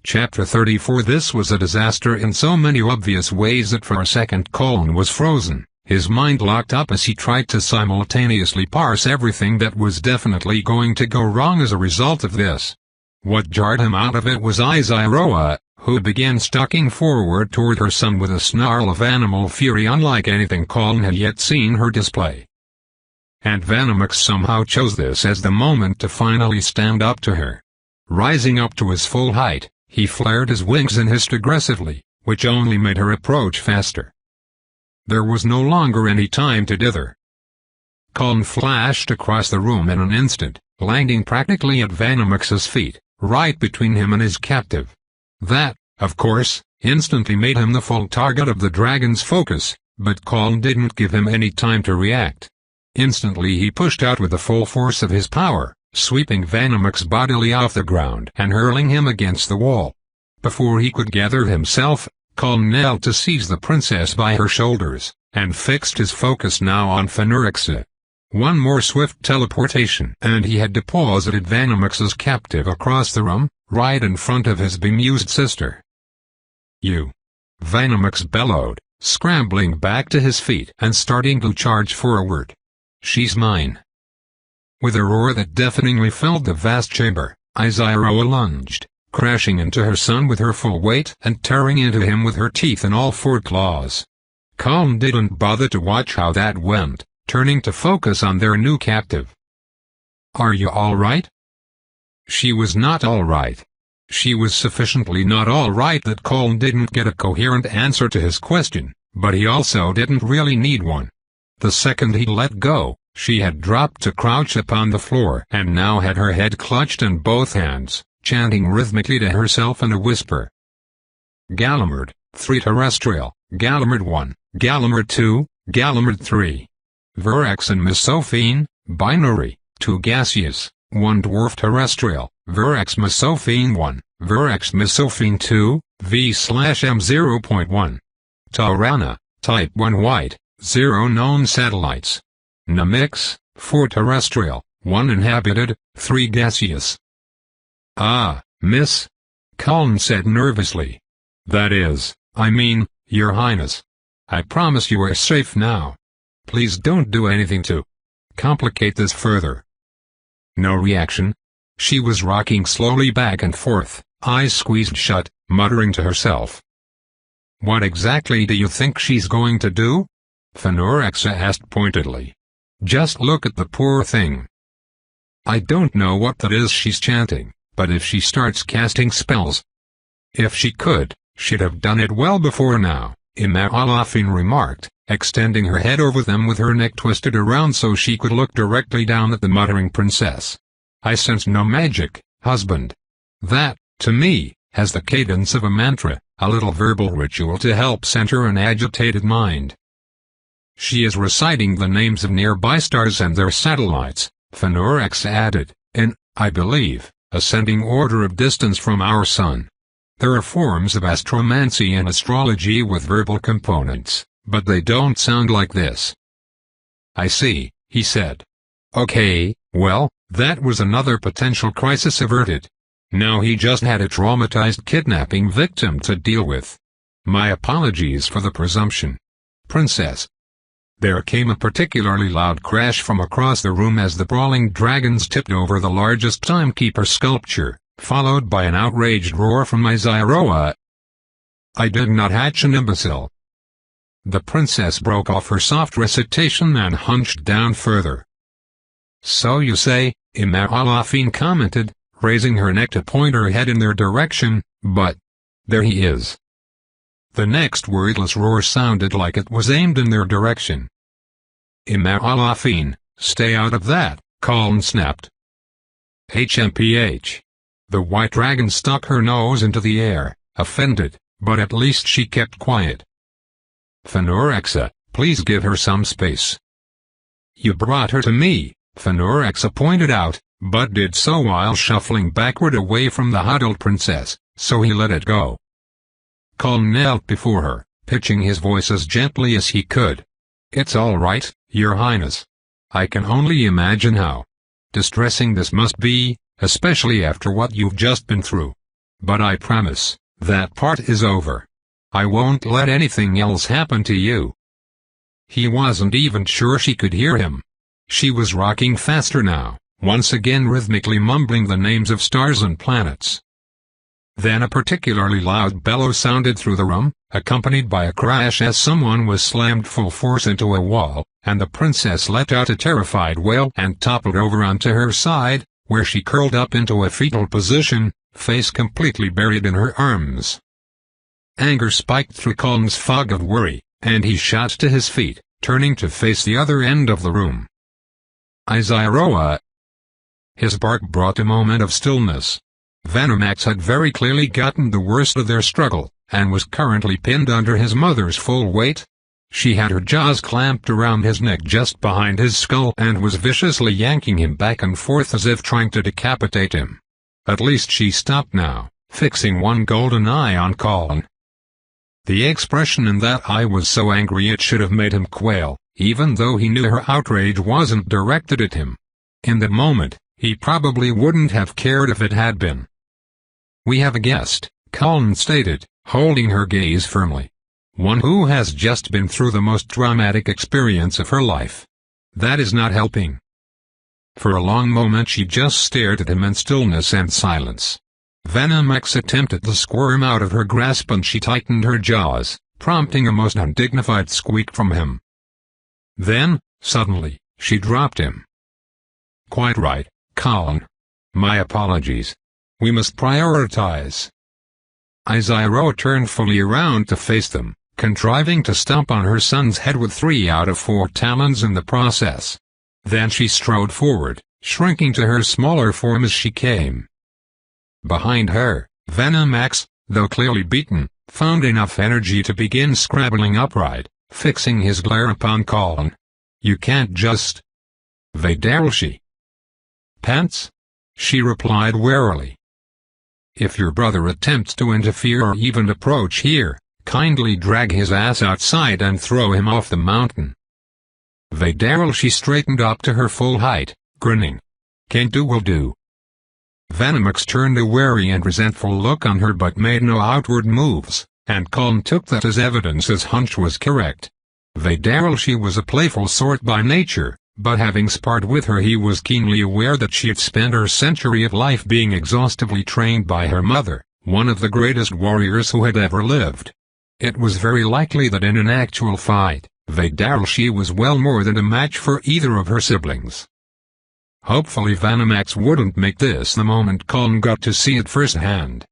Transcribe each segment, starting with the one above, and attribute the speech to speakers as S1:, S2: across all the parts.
S1: Chapter 34. This was a disaster in so many obvious ways that for a second Colin was frozen, his mind locked up as he tried to simultaneously parse everything that was definitely going to go wrong as a result of this. What jarred him out of it was Iroa, who began stalking forward toward her son with a snarl of animal fury unlike anything Colin had yet seen her display. And Venomix somehow chose this as the moment to finally stand up to her. Rising up to his full height, he flared his wings and hissed aggressively, which only made her approach faster. There was no longer any time to dither. Colin flashed across the room in an instant, landing practically at Venomix's feet, right between him and his captive. That, of course, instantly made him the full target of the dragon's focus, but Colin didn't give him any time to react. Instantly he pushed out with the full force of his power, sweeping Venomix bodily off the ground and hurling him against the wall. Before he could gather himself, Colin knelt to seize the princess by her shoulders, and fixed his focus now on Fenurixa. One more swift teleportation and he had deposited Venomix's captive across the room, right in front of his bemused sister. "You!" Venomix bellowed, scrambling back to his feet and starting to charge forward. "She's mine." With a roar that deafeningly filled the vast chamber, Iroa lunged, crashing into her son with her full weight and tearing into him with her teeth and all four claws. Colin didn't bother to watch how that went, turning to focus on their new captive. "Are you all right?" She was not all right. She was sufficiently not all right that Colin didn't get a coherent answer to his question, but he also didn't really need one. The second he let go, she had dropped to crouch upon the floor and now had her head clutched in both hands, chanting rhythmically to herself in a whisper. "Galamard, 3 terrestrial, Galamard 1, Galamard 2, Galamard 3. Virax and Mesophine, binary, 2 gaseous, 1 dwarf terrestrial, Virax Mesophine 1, Virax Mesophine 2, V/M0.1. Taurana, type 1 white, 0 known satellites. Namix, 4 terrestrial, 1 inhabited, 3 gaseous." "Ah, miss," Colin said nervously. "That is, I mean, Your Highness. I promise you are safe now. Please don't do anything to complicate this further." No reaction. She was rocking slowly back and forth, eyes squeezed shut, muttering to herself. "What exactly do you think she's going to do?" Fenurixa asked pointedly. "Just look at the poor thing." "I don't know what that is she's chanting, but if she starts casting spells..." "If she could, she'd have done it well before now," Imalafine remarked, extending her head over them with her neck twisted around so she could look directly down at the muttering princess. "I sense no magic, husband. That, to me, has the cadence of a mantra, a little verbal ritual to help center an agitated mind." "She is reciting the names of nearby stars and their satellites," Fenurixa added, "in, I believe, ascending order of distance from our sun. There are forms of astromancy and astrology with verbal components, but they don't sound like this." "I see," he said. "Okay, well, that was another potential crisis averted. Now he just had a traumatized kidnapping victim to deal with. My apologies for the presumption, Princess." There came a particularly loud crash from across the room as the brawling dragons tipped over the largest timekeeper sculpture, followed by an outraged roar from Iroa. "I did not hatch an imbecile." The princess broke off her soft recitation and hunched down further. "So you say," Imalafine commented, raising her neck to point her head in their direction, "but there he is." The next wordless roar sounded like it was aimed in their direction. "Imalafine, stay out of that," Colin snapped. "HMPH." The white dragon stuck her nose into the air, offended, but at least she kept quiet. "Fenurixa, please give her some space." "You brought her to me," Fenurixa pointed out, but did so while shuffling backward away from the huddled princess, so he let it go. Colin knelt before her, pitching his voice as gently as he could. "It's all right, Your Highness. I can only imagine how distressing this must be, especially after what you've just been through. But I promise, that part is over. I won't let anything else happen to you." He wasn't even sure she could hear him. She was rocking faster now, once again rhythmically mumbling the names of stars and planets. Then a particularly loud bellow sounded through the room, accompanied by a crash as someone was slammed full force into a wall, and the princess let out a terrified wail and toppled over onto her side, where she curled up into a fetal position, face completely buried in her arms. Anger spiked through Colin's fog of worry, and he shot to his feet, turning to face the other end of the room. "Izyroa!" His bark brought a moment of stillness. Venomax had very clearly gotten the worst of their struggle, and was currently pinned under his mother's full weight. She had her jaws clamped around his neck just behind his skull and was viciously yanking him back and forth as if trying to decapitate him. At least she stopped now, fixing one golden eye on Colin. The expression in that eye was so angry it should have made him quail, even though he knew her outrage wasn't directed at him. In the moment, he probably wouldn't have cared if it had been. "We have a guest," Colin stated, holding her gaze firmly. "One who has just been through the most traumatic experience of her life. That is not helping." For a long moment she just stared at him in stillness and silence. Venomax attempted to squirm out of her grasp and she tightened her jaws, prompting a most undignified squeak from him. Then, suddenly, she dropped him. "Quite right, Colin. My apologies. We must prioritize." Izyroa turned fully around to face them, contriving to stomp on her son's head with 3 out of 4 talons in the process. Then she strode forward, shrinking to her smaller form as she came. Behind her, Venomax, though clearly beaten, found enough energy to begin scrabbling upright, fixing his glare upon Colin. "You can't just... Vaderalshi." "Pants?" she replied warily. "If your brother attempts to interfere or even approach here, kindly drag his ass outside and throw him off the mountain." Vaderalshi straightened up to her full height, grinning. "Can't do will do." Venomax turned a wary and resentful look on her but made no outward moves, and Colin took that as evidence his hunch was correct. Vaderalshi was a playful sort by nature, but having sparred with her he was keenly aware that she had spent her century of life being exhaustively trained by her mother, one of the greatest warriors who had ever lived. It was very likely that in an actual fight, Vaderalshi was well more than a match for either of her siblings. Hopefully Venomax wouldn't make this the moment Colin got to see it firsthand.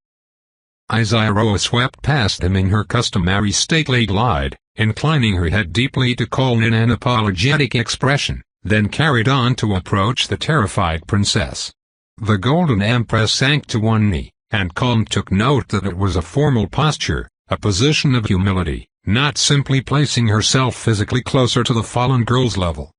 S1: Izyroa swept past him in her customary stately glide, inclining her head deeply to Colin in an apologetic expression, then carried on to approach the terrified princess. The Golden Empress sank to one knee, and Colin took note that it was a formal posture, a position of humility, not simply placing herself physically closer to the fallen girl's level.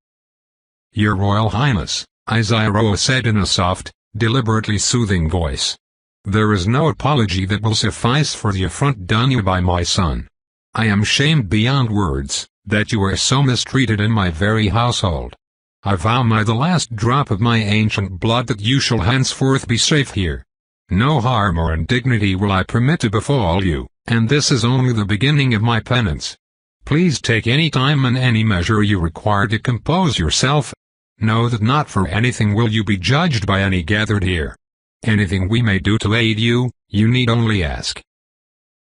S1: "Your Royal Highness," Izyroa said in a soft, deliberately soothing voice. "There is no apology that will suffice for the affront done you by my son. I am shamed beyond words, that you are so mistreated in my very household. I vow by the last drop of my ancient blood that you shall henceforth be safe here. No harm or indignity will I permit to befall you, and this is only the beginning of my penance. Please take any time and any measure you require to compose yourself. Know that not for anything will you be judged by any gathered here. Anything we may do to aid you, you need only ask."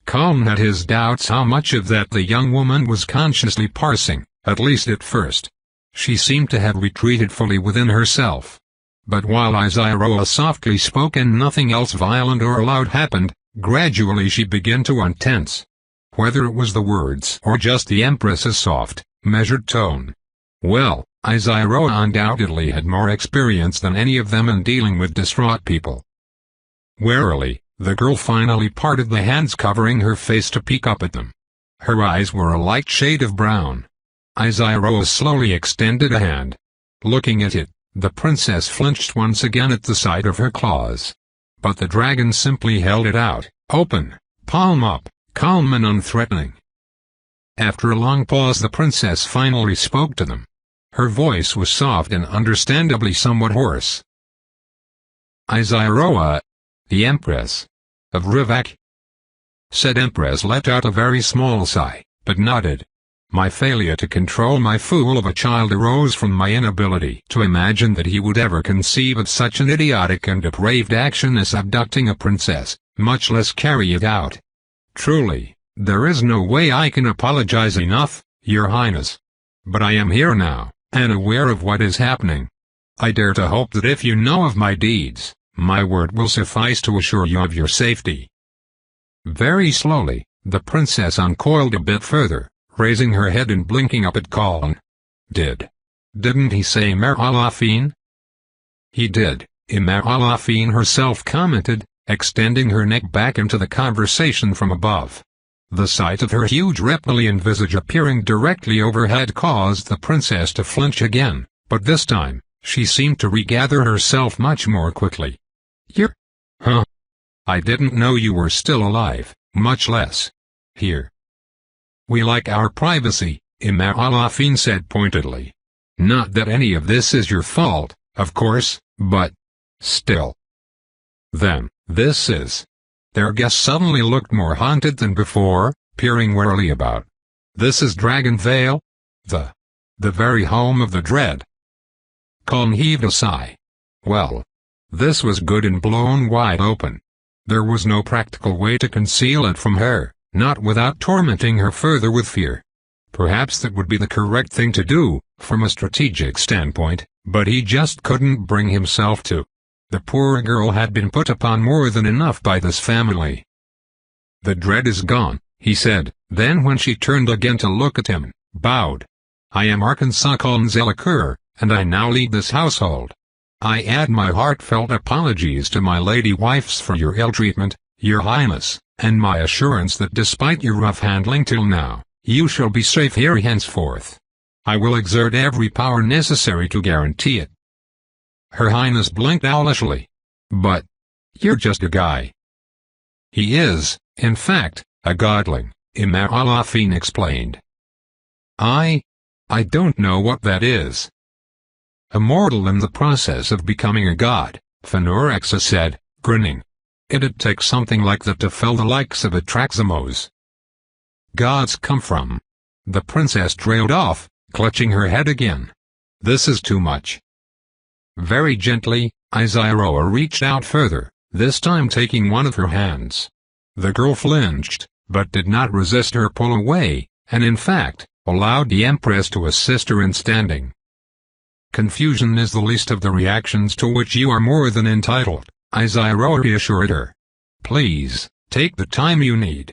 S1: Colin had his doubts how much of that the young woman was consciously parsing, at least at first. She seemed to have retreated fully within herself. But while Izyroa softly spoke and nothing else violent or loud happened, gradually she began to untense. Whether it was the words or just the Empress's soft, measured tone. Well, Izyroa undoubtedly had more experience than any of them in dealing with distraught people. Warily, the girl finally parted the hands covering her face to peek up at them. Her eyes were a light shade of brown. Izyroa slowly extended a hand. Looking at it, the princess flinched once again at the sight of her claws. But the dragon simply held it out, open, palm up, calm and unthreatening. After a long pause the princess finally spoke to them. Her voice was soft and understandably somewhat hoarse. "Izyroa, the Empress. of Rivak?" Said Empress let out a very small sigh, but nodded. "My failure to control my fool of a child arose from my inability to imagine that he would ever conceive of such an idiotic and depraved action as abducting a princess, much less carry it out. Truly, there is no way I can apologize enough, Your Highness. But I am here now, and aware of what is happening. I dare to hope that if you know of my deeds, my word will suffice to assure you of your safety." Very slowly, the princess uncoiled a bit further, raising her head and blinking up at Colin. Didn't he say Mer Alafin?" "He did," Mer Alafin herself commented, extending her neck back into the conversation from above. The sight of her huge reptilian visage appearing directly overhead caused the princess to flinch again, but this time, she seemed to regather herself much more quickly. "You're... Huh? I didn't know you were still alive, much less here." "We like our privacy," Mer Alafin said pointedly. "Not that any of this is your fault, of course, but... still." "Then, this is..." Their guest suddenly looked more haunted than before, peering warily about. "This is Dragon Vale? The very home of the dread?" Colin heaved a sigh. Well, this was good and blown wide open. There was no practical way to conceal it from her, not without tormenting her further with fear. Perhaps that would be the correct thing to do, from a strategic standpoint, but he just couldn't bring himself to. The poor girl had been put upon more than enough by this family. "The dread is gone," he said, then when she turned again to look at him, bowed. "I am Arkansas Colin Zellicur, and I now lead this household. I add my heartfelt apologies to my lady wives for your ill treatment, Your Highness, and my assurance that despite your rough handling till now, you shall be safe here henceforth. I will exert every power necessary to guarantee it." Her Highness blinked owlishly. "But you're just a guy." "He is, in fact, a godling," Mer Alafin explained. I don't know what that is." "A mortal in the process of becoming a god," Fenorixa said, grinning. "It'd take something like that to fell the likes of Atraximos." "Gods come from..." The princess trailed off, clutching her head again. "This is too much." Very gently, Iziroa reached out further, this time taking one of her hands. The girl flinched, but did not resist her pull away, and in fact, allowed the Empress to assist her in standing. "Confusion is the least of the reactions to which you are more than entitled," Iziroa reassured her. "Please, take the time you need."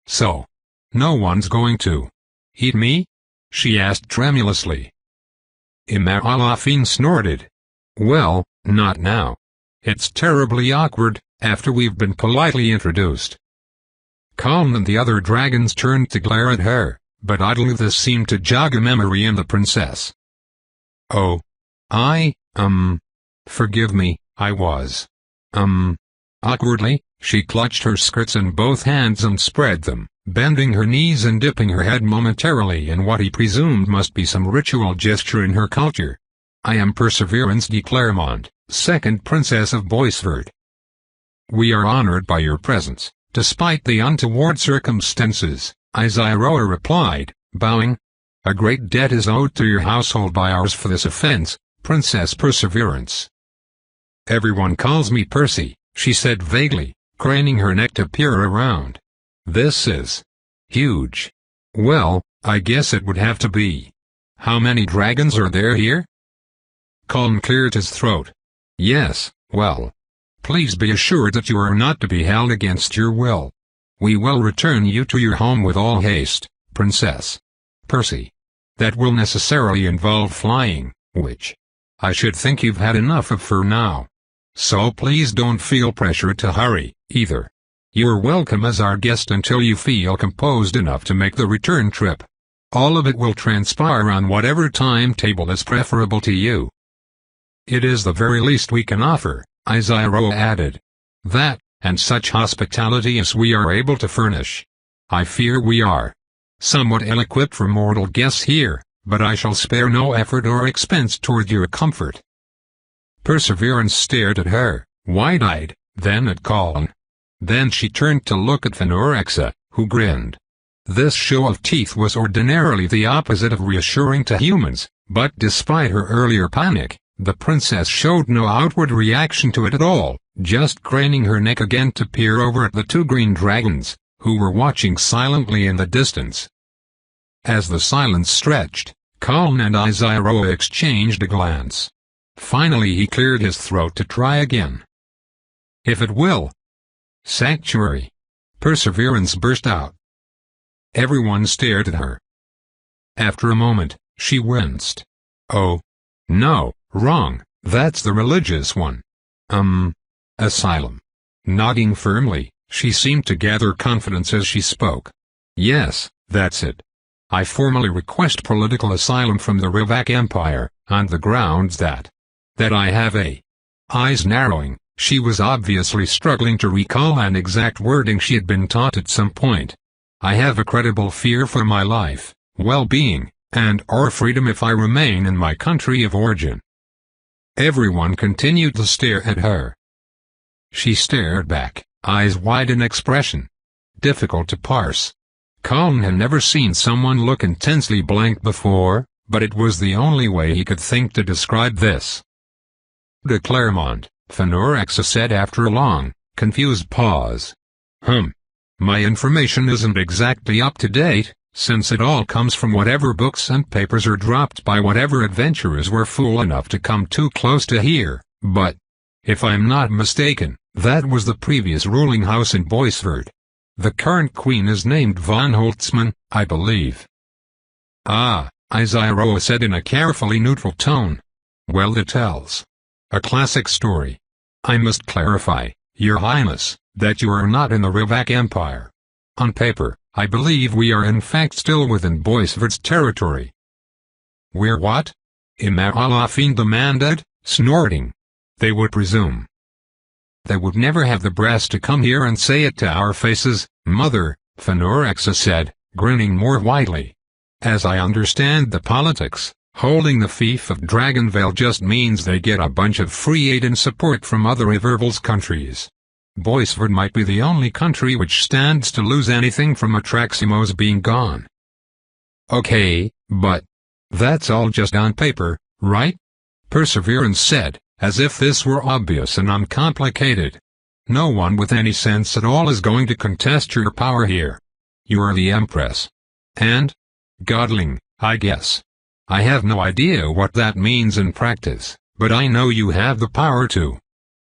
S1: "So, no one's going to eat me?" she asked tremulously. Mer Alafin snorted. "Well, not now. It's terribly awkward, after we've been politely introduced." Colin and the other dragons turned to glare at her, but oddly this seemed to jog a memory in the princess. "Oh. Forgive me, I was. Awkwardly, she clutched her skirts in both hands and spread them, bending her knees and dipping her head momentarily in what he presumed must be some ritual gesture in her culture. "I am Perseverance de Claremont, second Princess of Boisford. We are honored by your presence, despite the untoward circumstances," Iziroa replied, bowing. "A great debt is owed to your household by ours for this offense, Princess Perseverance." "Everyone calls me Percy," she said vaguely, craning her neck to peer around. "This is huge. Well, I guess it would have to be. How many dragons are there here?" Colin cleared his throat. "Yes, well. Please be assured that you are not to be held against your will. We will return you to your home with all haste, Princess Percy. That will necessarily involve flying, which I should think you've had enough of for now. So please don't feel pressured to hurry, either. You're welcome as our guest until you feel composed enough to make the return trip. All of it will transpire on whatever timetable is preferable to you." "It is the very least we can offer," Iziroa added. "That, and such hospitality as we are able to furnish. I fear we are somewhat ill-equipped for mortal guests here, but I shall spare no effort or expense toward your comfort." Perseverance stared at her, wide-eyed, then at Colin. Then she turned to look at Phenorexa, who grinned. This show of teeth was ordinarily the opposite of reassuring to humans, but despite her earlier panic, the princess showed no outward reaction to it at all, just craning her neck again to peer over at the two green dragons, who were watching silently in the distance. As the silence stretched, Colin and Izaroa exchanged a glance. Finally he cleared his throat to try again. "If it will." "Sanctuary." Perseverance burst out. Everyone stared at her. After a moment, she winced. "Oh. No, wrong, that's the religious one. Asylum." Nodding firmly, she seemed to gather confidence as she spoke. "Yes, that's it. I formally request political asylum from the Rivak Empire, on the grounds that I have a..." Eyes narrowing, she was obviously struggling to recall an exact wording she had been taught at some point. "I have a credible fear for my life, well-being, and/or freedom if I remain in my country of origin." Everyone continued to stare at her. She stared back, eyes wide in expression. Difficult to parse. Colin had never seen someone look intensely blank before, but it was the only way he could think to describe this. "De Claremont," Phenorexa said after a long, confused pause. My information isn't exactly up to date, since it all comes from whatever books and papers are dropped by whatever adventurers were fool enough to come too close to here, but, if I'm not mistaken, that was the previous ruling house in Boisford. The current queen is named von Holtzmann, I believe." "Ah," Izaroa said in a carefully neutral tone. "Well, it tells a classic story. I must clarify, Your Highness, that you are not in the Rivak Empire. On paper, I believe we are in fact still within Boisford's territory." "We're what?" Imaralafine demanded, snorting. "They would presume. They would never have the brass to come here and say it to our faces, Mother," Phenorexa said, grinning more widely. "As I understand the politics, holding the fief of Dragonvale just means they get a bunch of free aid and support from other Everville's countries. Boisford might be the only country which stands to lose anything from Atraximos being gone." "Okay, but that's all just on paper, right?" Perseverance said, as if this were obvious and uncomplicated. "No one with any sense at all is going to contest your power here. You are the Empress. And godling, I guess. I have no idea what that means in practice, but I know you have the power to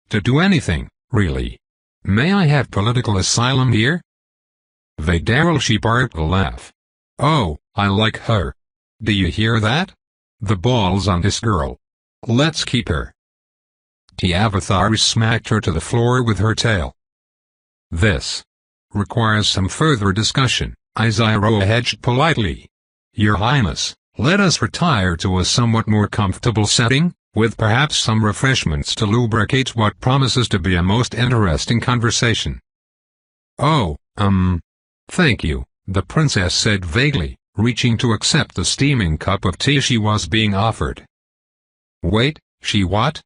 S1: do anything, really. May I have political asylum here?" Vadaril, she barked a laugh. "Oh, I like her. Do you hear that? The ball's on this girl. Let's keep her." Tiavathar smacked her to the floor with her tail. "This requires some further discussion," Izaroa hedged politely. "Your Highness, let us retire to a somewhat more comfortable setting, with perhaps some refreshments to lubricate what promises to be a most interesting conversation." "Oh, thank you," the princess said vaguely, reaching to accept the steaming cup of tea she was being offered. "Wait, she what?"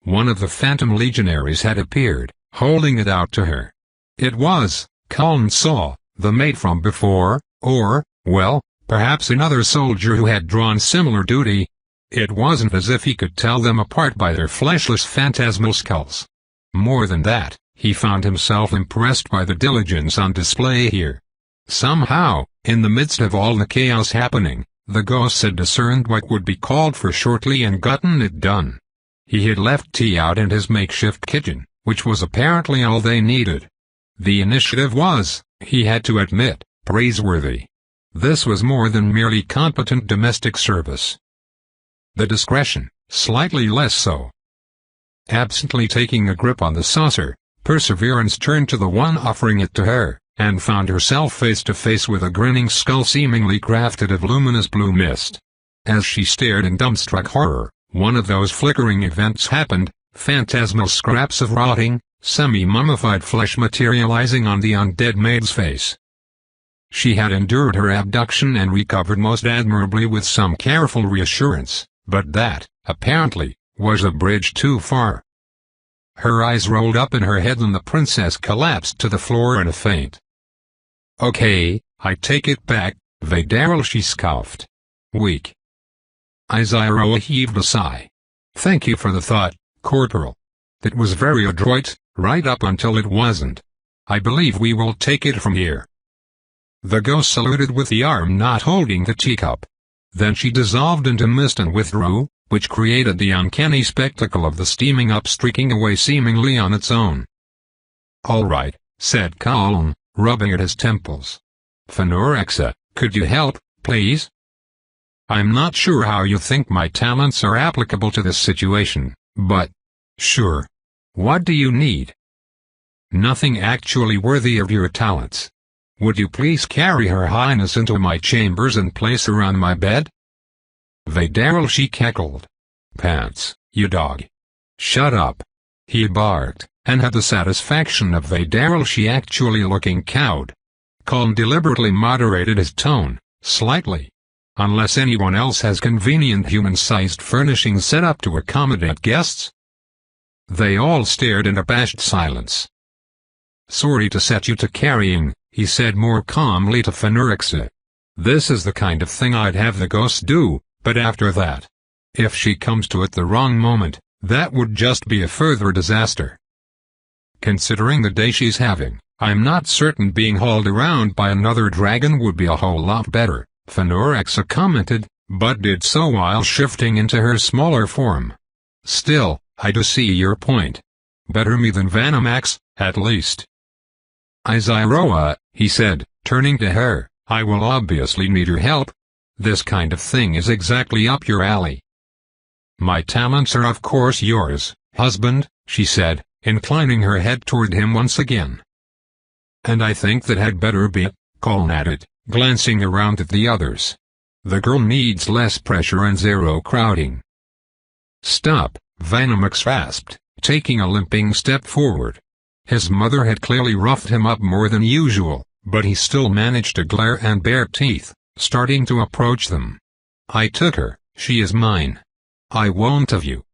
S1: One of the phantom legionaries had appeared, holding it out to her. It was, Colin saw, the mate from before, or, well, perhaps another soldier who had drawn similar duty. It wasn't as if he could tell them apart by their fleshless phantasmal skulls. More than that, he found himself impressed by the diligence on display here. Somehow, in the midst of all the chaos happening, the ghosts had discerned what would be called for shortly and gotten it done. He had left tea out in his makeshift kitchen, which was apparently all they needed. The initiative was, he had to admit, praiseworthy. This was more than merely competent domestic service. The discretion, slightly less so. Absently taking a grip on the saucer, Perseverance turned to the one offering it to her, and found herself face to face with a grinning skull seemingly crafted of luminous blue mist. As she stared in dumbstruck horror, one of those flickering events happened, phantasmal scraps of rotting, semi-mummified flesh materializing on the undead maid's face. She had endured her abduction and recovered most admirably with some careful reassurance, but that, apparently, was a bridge too far. Her eyes rolled up in her head and the princess collapsed to the floor in a faint. "Okay, I take it back, Vaderil," she scoffed. "Weak." Izaroa heaved a sigh. "Thank you for the thought, Corporal. It was very adroit, right up until it wasn't. I believe we will take it from here." The ghost saluted with the arm not holding the teacup. Then she dissolved into mist and withdrew, which created the uncanny spectacle of the steaming up streaking away seemingly on its own. "All right," said Colin, rubbing at his temples. "Phenorexa, could you help, please? I'm not sure how you think my talents are applicable to this situation, but sure. What do you need?" "Nothing actually worthy of your talents. Would you please carry Her Highness into my chambers and place her on my bed?" "Vaderil," she cackled. "Pants, you dog. Shut up." He barked, and had the satisfaction of Vaderil she actually looking cowed. Colin deliberately moderated his tone, slightly. "Unless anyone else has convenient human-sized furnishings set up to accommodate guests." They all stared in abashed silence. "Sorry to set you to carrying," he said more calmly to Phenorexa. "This is the kind of thing I'd have the ghost do, but after that, if she comes to it the wrong moment, that would just be a further disaster. Considering the day she's having, I'm not certain being hauled around by another dragon would be a whole lot better," Phenorexa commented, but did so while shifting into her smaller form. "Still, I do see your point. Better me than Vanamax, at least." "Izaroa," he said, turning to her, "I will obviously need your help. This kind of thing is exactly up your alley." "My talents are of course yours, husband," she said, inclining her head toward him once again. "And I think that had better be," Colin added, glancing around at the others. "The girl needs less pressure and zero crowding." "Stop," Vanamax rasped, taking a limping step forward. His mother had clearly roughed him up more than usual, but he still managed to glare and bare teeth, starting to approach them. "I took her, she is mine. I won't have you."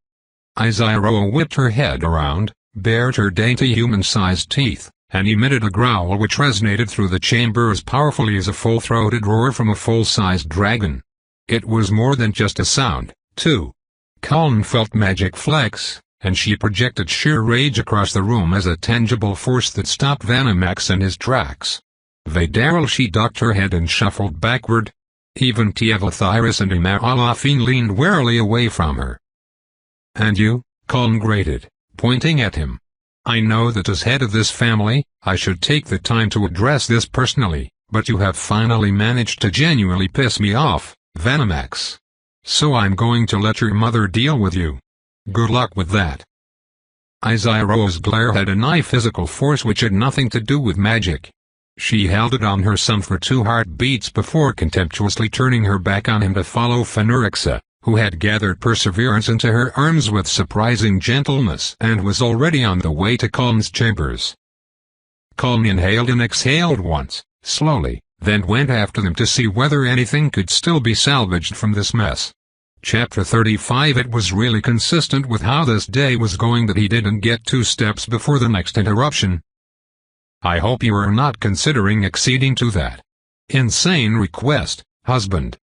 S1: Izaroa whipped her head around, bared her dainty human-sized teeth, and emitted a growl which resonated through the chamber as powerfully as a full-throated roar from a full-sized dragon. It was more than just a sound, too. Colin felt magic flex, and she projected sheer rage across the room as a tangible force that stopped Vanamax in his tracks. Vaderil, she ducked her head and shuffled backward. Even Tevathyris and Imaralafine leaned warily away from her. "And you?" Colin grated, pointing at him. "I know that as head of this family, I should take the time to address this personally, but you have finally managed to genuinely piss me off, Vanamax. So I'm going to let your mother deal with you. Good luck with that." Izaroa's glare had a nigh physical force which had nothing to do with magic. She held it on her son for 2 heartbeats before contemptuously turning her back on him to follow Phenorexa, who had gathered perseverance into her arms with surprising gentleness and was already on the way to Colin's chambers. Colin inhaled and exhaled once, slowly, then went after them to see whether anything could still be salvaged from this mess. Chapter 35. It was really consistent with how this day was going that he didn't get 2 steps before the next interruption. "I hope you are not considering acceding to that insane request, husband."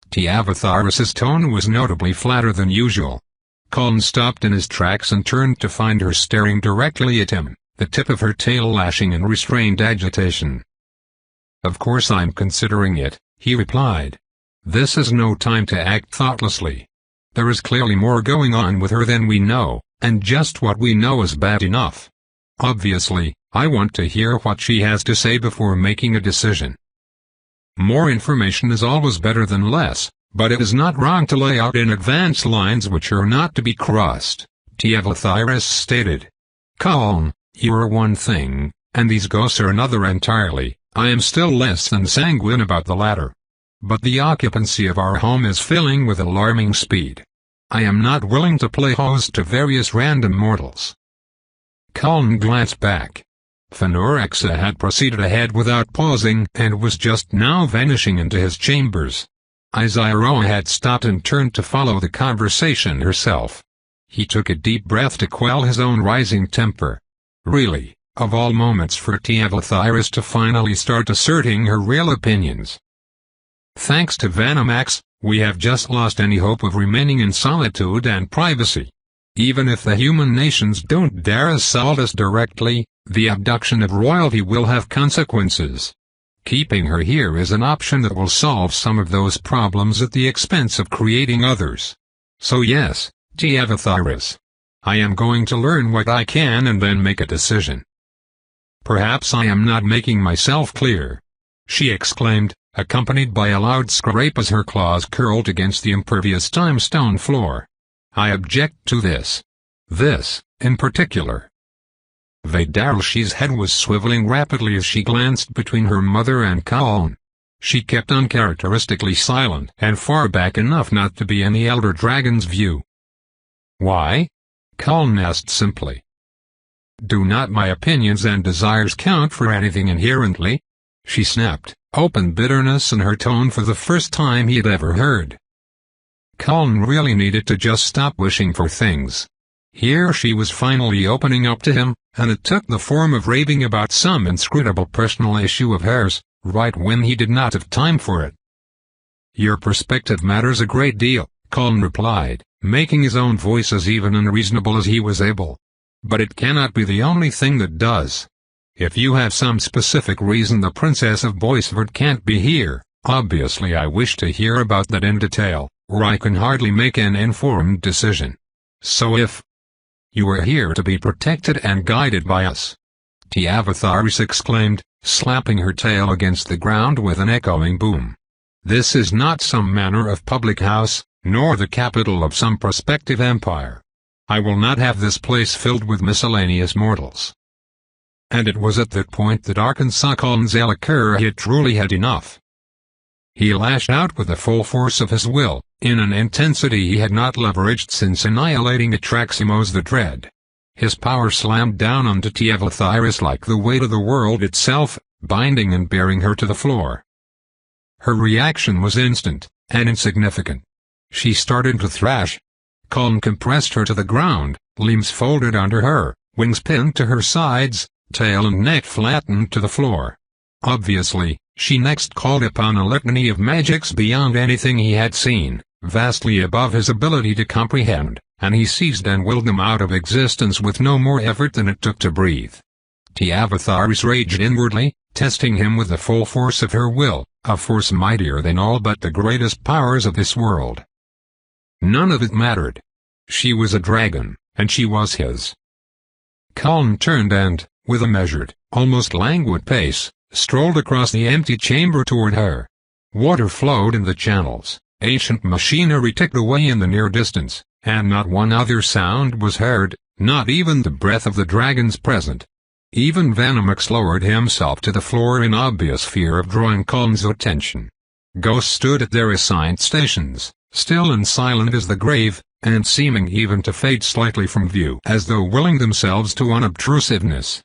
S1: Tevathyris's tone was notably flatter than usual. Colin stopped in his tracks and turned to find her staring directly at him, the tip of her tail lashing in restrained agitation. "Of course I'm considering it," he replied. "This is no time to act thoughtlessly. There is clearly more going on with her than we know, and just what we know is bad enough. Obviously, I want to hear what she has to say before making a decision. More information is always better than less, but it is not wrong to lay out in advance lines which are not to be crossed," Tevathyris stated. "Colin, you are one thing, and these ghosts are another entirely. I am still less than sanguine about the latter. But the occupancy of our home is filling with alarming speed. I am not willing to play host to various random mortals." Colin glanced back. Phenorexa had proceeded ahead without pausing and was just now vanishing into his chambers. Izaroa had stopped and turned to follow the conversation herself. He took a deep breath to quell his own rising temper. Really, of all moments for T-Avathyris to finally start asserting her real opinions. Thanks to Venomax, we have just lost any hope of remaining in solitude and privacy. Even if the human nations don't dare assault us directly, the abduction of royalty will have consequences. Keeping her here is an option that will solve some of those problems at the expense of creating others. So yes, T-Avathyris. I am going to learn what I can and then make a decision. Perhaps I am not making myself clear, she exclaimed, accompanied by a loud scrape as her claws curled against the impervious limestone floor. I object to this. This, in particular. Vaidaralshi's head was swiveling rapidly as she glanced between her mother and Kaln. She kept uncharacteristically silent and far back enough not to be in the elder dragon's view. Why? Kaln asked simply. Do not my opinions and desires count for anything inherently? She snapped, open bitterness in her tone for the first time he had ever heard. Kaln really needed to just stop wishing for things. Here she was finally opening up to him, and it took the form of raving about some inscrutable personal issue of hers, right when he did not have time for it. Your perspective matters a great deal, Kaln replied, making his own voice as even and reasonable as he was able. But it cannot be the only thing that does. If you have some specific reason the Princess of 12.HOARD can't be here, obviously I wish to hear about that in detail, or I can hardly make an informed decision. So if you are here to be protected and guided by us, T-Avathyris exclaimed, slapping her tail against the ground with an echoing boom. This is not some manner of public house, nor the capital of some prospective empire. I will not have this place filled with miscellaneous mortals. And it was at that point that Arkansas Kaln's Elakura had truly had enough. He lashed out with the full force of his will, in an intensity he had not leveraged since annihilating Atraximos the Dread. His power slammed down onto T-Avathyris like the weight of the world itself, binding and bearing her to the floor. Her reaction was instant, and insignificant. She started to thrash. Kaln compressed her to the ground, limbs folded under her, wings pinned to her sides, tail and neck flattened to the floor. Obviously, she next called upon a litany of magics beyond anything he had seen, vastly above his ability to comprehend, and he seized and willed them out of existence with no more effort than it took to breathe. T-Avathyris raged inwardly, testing him with the full force of her will, a force mightier than all but the greatest powers of this world. None of it mattered. She was a dragon, and she was his. Kaln turned and, with a measured, almost languid pace, strolled across the empty chamber toward her. Water flowed in the channels, ancient machinery ticked away in the near distance, and not one other sound was heard, not even the breath of the dragons present. Even Venomax lowered himself to the floor in obvious fear of drawing Kaln's attention. Ghosts stood at their assigned stations, still and silent as the grave, and seeming even to fade slightly from view as though willing themselves to unobtrusiveness.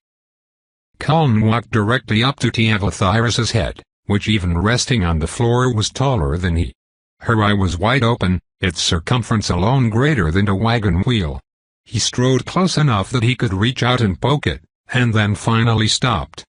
S1: Kaln walked directly up to T-Avathyris's head, which even resting on the floor was taller than he. Her eye was wide open, its circumference alone greater than a wagon wheel. He strode close enough that he could reach out and poke it, and then finally stopped.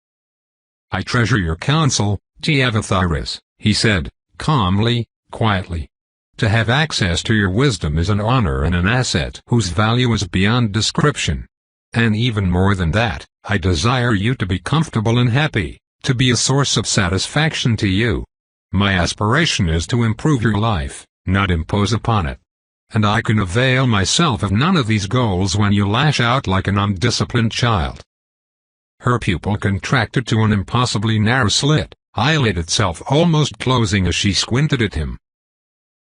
S1: I treasure your counsel, T-Avathyris, he said, calmly, quietly. To have access to your wisdom is an honor and an asset whose value is beyond description. And even more than that, I desire you to be comfortable and happy, to be a source of satisfaction to you. My aspiration is to improve your life, not impose upon it. And I can avail myself of none of these goals when you lash out like an undisciplined child. Her pupil contracted to an impossibly narrow slit, eyelid itself almost closing as she squinted at him.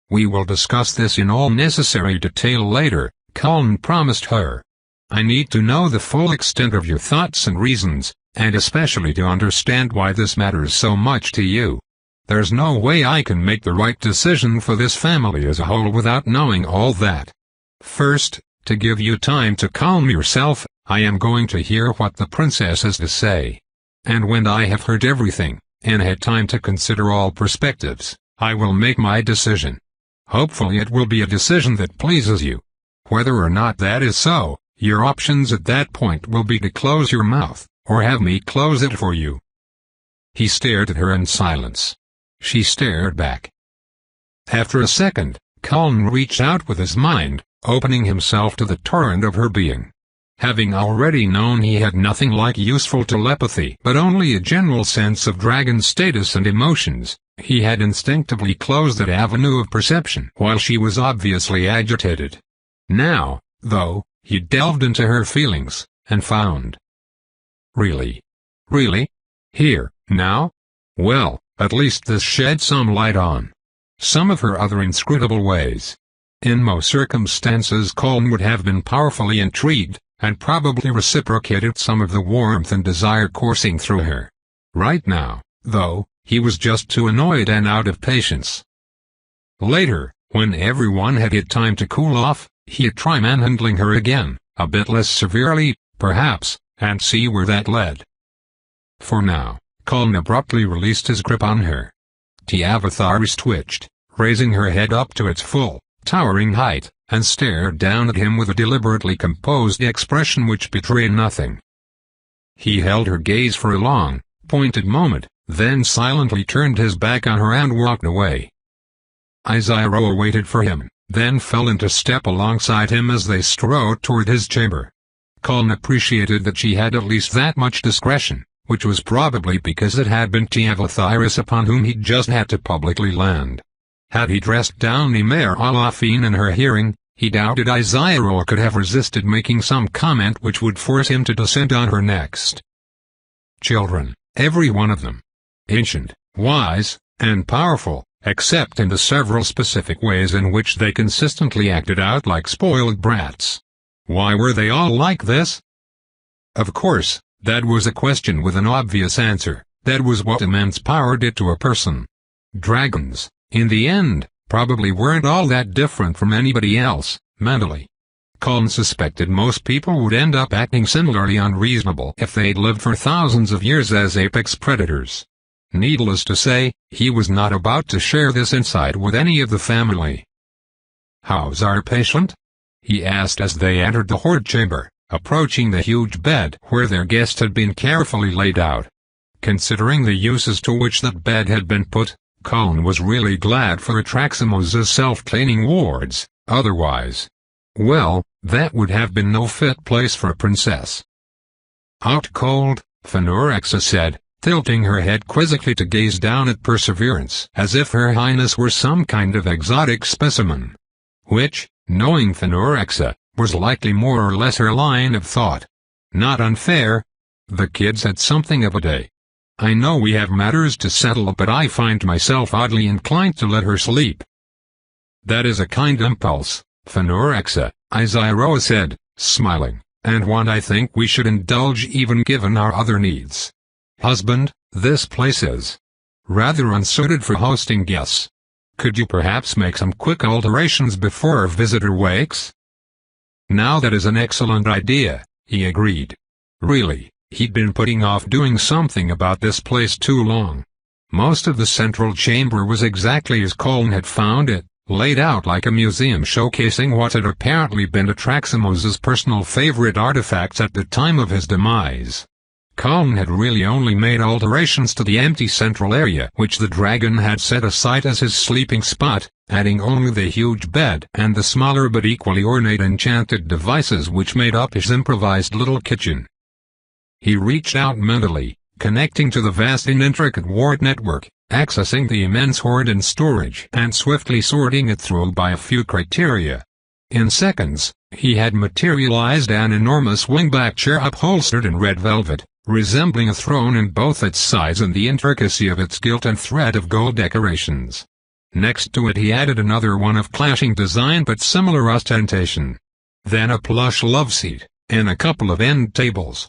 S1: We will discuss this in all necessary detail later, Kaln promised her. I need to know the full extent of your thoughts and reasons, and especially to understand why this matters so much to you. There's no way I can make the right decision for this family as a whole without knowing all that. First, to give you time to calm yourself, I am going to hear what the princess has to say. And when I have heard everything, and had time to consider all perspectives, I will make my decision. Hopefully it will be a decision that pleases you. Whether or not that is so, your options at that point will be to close your mouth, or have me close it for you." He stared at her in silence. She stared back. After a second, Colin reached out with his mind, opening himself to the torrent of her being. Having already known he had nothing like useful telepathy but only a general sense of dragon status and emotions, he had instinctively closed that avenue of perception while she was obviously agitated. Now, though, he delved into her feelings, and found. Really? Really? Here, now? Well, at least this shed some light on some of her other inscrutable ways. In most circumstances Colin would have been powerfully intrigued, and probably reciprocated some of the warmth and desire coursing through her. Right now, though, he was just too annoyed and out of patience. Later, when everyone had had time to cool off, he'd try manhandling her again, a bit less severely, perhaps, and see where that led. For now, Colin abruptly released his grip on her. Tiavatharis twitched, raising her head up to its full, towering height, and stared down at him with a deliberately composed expression which betrayed nothing. He held her gaze for a long, pointed moment, then silently turned his back on her and walked away. Izairo waited for him, then fell into step alongside him as they strode toward his chamber. Colin appreciated that she had at least that much discretion, which was probably because it had been Tiavatharis upon whom he'd just had to publicly land. Had he dressed down Emer Alafine in her hearing, he doubted Izairo could have resisted making some comment which would force him to descend on her next. Children, every one of them. Ancient, wise, and powerful, except in the several specific ways in which they consistently acted out like spoiled brats. Why were they all like this? Of course, that was a question with an obvious answer. That was what immense power did to a person. Dragons, in the end, probably weren't all that different from anybody else, mentally. Colin suspected most people would end up acting similarly unreasonable if they'd lived for thousands of years as apex predators. Needless to say, he was not about to share this insight with any of the family. "How's our patient?" he asked as they entered the hoard chamber, approaching the huge bed where their guest had been carefully laid out. Considering the uses to which that bed had been put, Colin was really glad for Atraximos's self-cleaning wards, otherwise, well, that would have been no fit place for a princess. "Out cold," Phenorexa said, tilting her head quizzically to gaze down at Perseverance as if her highness were some kind of exotic specimen. Which, knowing Phenorexa, was likely more or less her line of thought. Not unfair. The kids had something of a day. I know we have matters to settle, but I find myself oddly inclined to let her sleep. That is a kind impulse, Phenorexa, Izairo said, smiling, and one I think we should indulge even given our other needs. Husband, this place is rather unsuited for hosting guests. Could you perhaps make some quick alterations before our visitor wakes? Now that is an excellent idea, he agreed. Really, he'd been putting off doing something about this place too long. Most of the central chamber was exactly as Colin had found it, laid out like a museum showcasing what had apparently been Atraximos's personal favorite artifacts at the time of his demise. Colin had really only made alterations to the empty central area which the dragon had set aside as his sleeping spot, adding only the huge bed and the smaller but equally ornate enchanted devices which made up his improvised little kitchen. He reached out mentally, connecting to the vast and intricate ward network, accessing the immense hoard in storage and swiftly sorting it through by a few criteria. In seconds, he had materialized an enormous wingback chair upholstered in red velvet, resembling a throne in both its size and the intricacy of its gilt and thread of gold decorations. Next to it he added another one of clashing design but similar ostentation. Then a plush love seat, and a couple of end tables.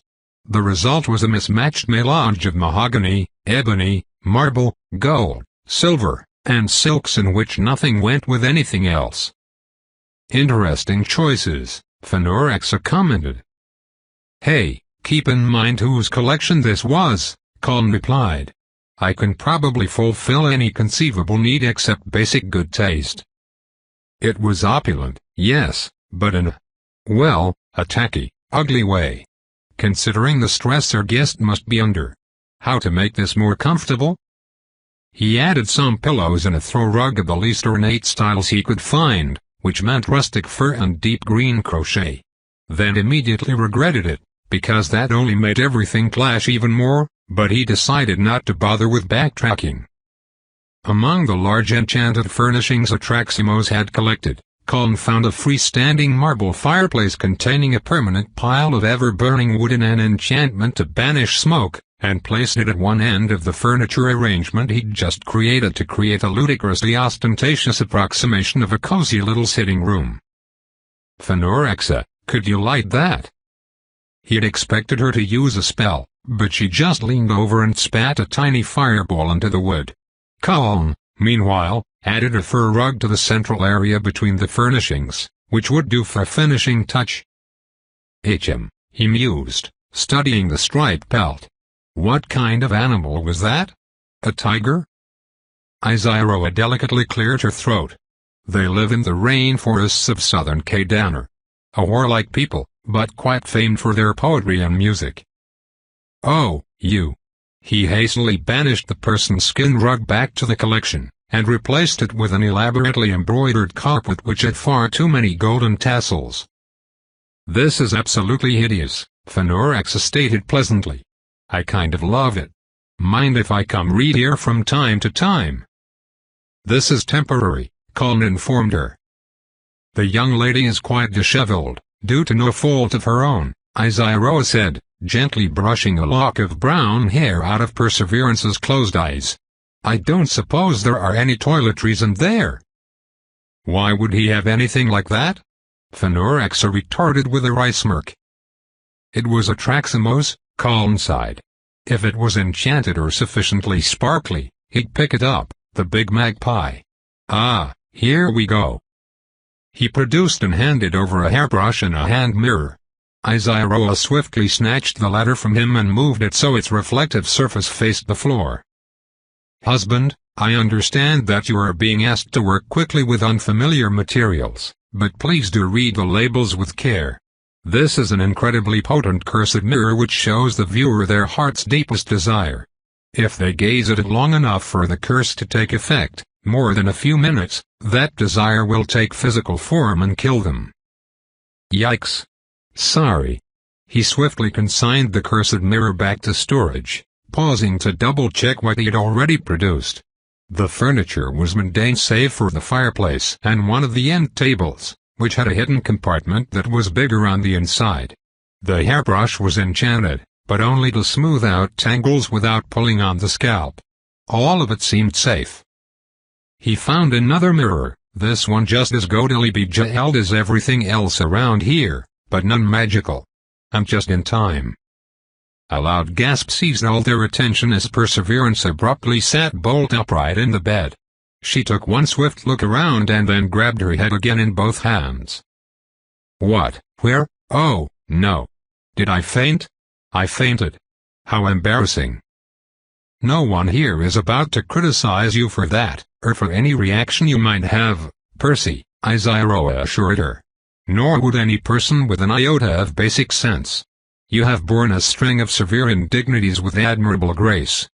S1: The result was a mismatched melange of mahogany, ebony, marble, gold, silver, and silks in which nothing went with anything else. Interesting choices, Phenorexa commented. Hey, keep in mind whose collection this was, Colin replied. I can probably fulfill any conceivable need except basic good taste. It was opulent, yes, but in a tacky, ugly way. Considering the stress our guest must be under. How to make this more comfortable? He added some pillows and a throw rug of the least ornate styles he could find, which meant rustic fur and deep green crochet. Then immediately regretted it, because that only made everything clash even more, but he decided not to bother with backtracking. Among the large enchanted furnishings Atraximos had collected, Colin found a freestanding marble fireplace containing a permanent pile of ever-burning wood and an enchantment to banish smoke, and placed it at one end of the furniture arrangement he'd just created to create a ludicrously ostentatious approximation of a cozy little sitting room. "Phenorexa, could you light that?" He'd expected her to use a spell, but she just leaned over and spat a tiny fireball into the wood. Colin, meanwhile, added a fur rug to the central area between the furnishings, which would do for a finishing touch. He mused, studying the striped pelt. What kind of animal was that? A tiger? Izyroa delicately cleared her throat. They live in the rainforests of southern Kadanar. A warlike people, but quite famed for their poetry and music. Oh, you. He hastily banished the person's skin rug back to the collection, and replaced it with an elaborately embroidered carpet which had far too many golden tassels. This is absolutely hideous, Phenorexa stated pleasantly. I kind of love it. Mind if I come read here from time to time? This is temporary, Colin informed her. The young lady is quite disheveled, due to no fault of her own, Izyroa said, gently brushing a lock of brown hair out of Perseverance's closed eyes. I don't suppose there are any toiletries in there. Why would he have anything like that? Phenorexa retorted with a wry smirk. It was Atraximos, Colin sighed. If it was enchanted or sufficiently sparkly, he'd pick it up, the big magpie. Ah, here we go. He produced and handed over a hairbrush and a hand mirror. Izyroa swiftly snatched the latter from him and moved it so its reflective surface faced the floor. Husband, I understand that you are being asked to work quickly with unfamiliar materials, but please do read the labels with care. This is an incredibly potent cursed mirror which shows the viewer their heart's deepest desire. If they gaze at it long enough for the curse to take effect, more than a few minutes, that desire will take physical form and kill them. Yikes. Sorry. He swiftly consigned the cursed mirror back to storage, pausing to double-check what he had already produced. The furniture was mundane save for the fireplace and one of the end tables, which had a hidden compartment that was bigger on the inside. The hairbrush was enchanted, but only to smooth out tangles without pulling on the scalp. All of it seemed safe. He found another mirror, this one just as gaudily bejeweled as everything else around here, but none magical. I'm just in time. A loud gasp seized all their attention as Perseverance abruptly sat bolt upright in the bed. She took one swift look around and then grabbed her head again in both hands. What? Where? Oh, no. Did I faint? I fainted. How embarrassing. No one here is about to criticize you for that, or for any reaction you might have, Percy, Izyroa assured her. Nor would any person with an iota of basic sense. You have borne a string of severe indignities with admirable grace.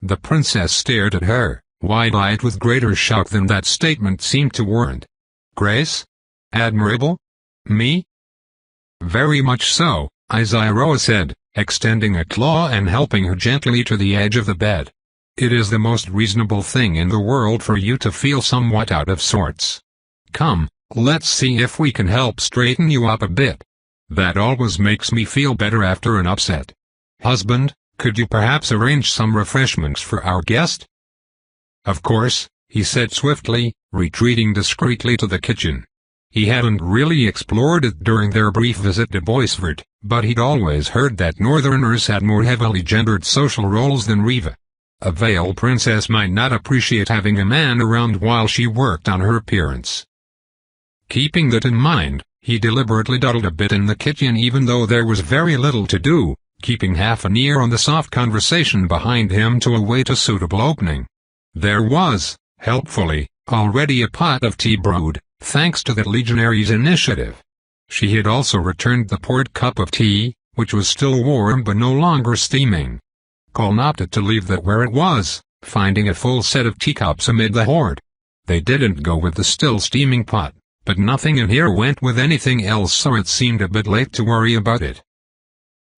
S1: The princess stared at her, wide-eyed with greater shock than that statement seemed to warrant. Grace? Admirable? Me? Very much so, Izyroa said, extending a claw and helping her gently to the edge of the bed. It is the most reasonable thing in the world for you to feel somewhat out of sorts. Come, let's see if we can help straighten you up a bit. That always makes me feel better after an upset. Husband, could you perhaps arrange some refreshments for our guest? Of course, he said swiftly, retreating discreetly to the kitchen. He hadn't really explored it during their brief visit to Boisford, but he'd always heard that Northerners had more heavily gendered social roles than Riva. A veiled princess might not appreciate having a man around while she worked on her appearance. Keeping that in mind, he deliberately dawdled a bit in the kitchen even though there was very little to do, keeping half an ear on the soft conversation behind him to await a suitable opening. There was, helpfully, already a pot of tea brewed, thanks to that legionary's initiative. She had also returned the poured cup of tea, which was still warm but no longer steaming. Colin opted to leave that where it was, finding a full set of teacups amid the hoard. They didn't go with the still steaming pot, but nothing in here went with anything else, so it seemed a bit late to worry about it.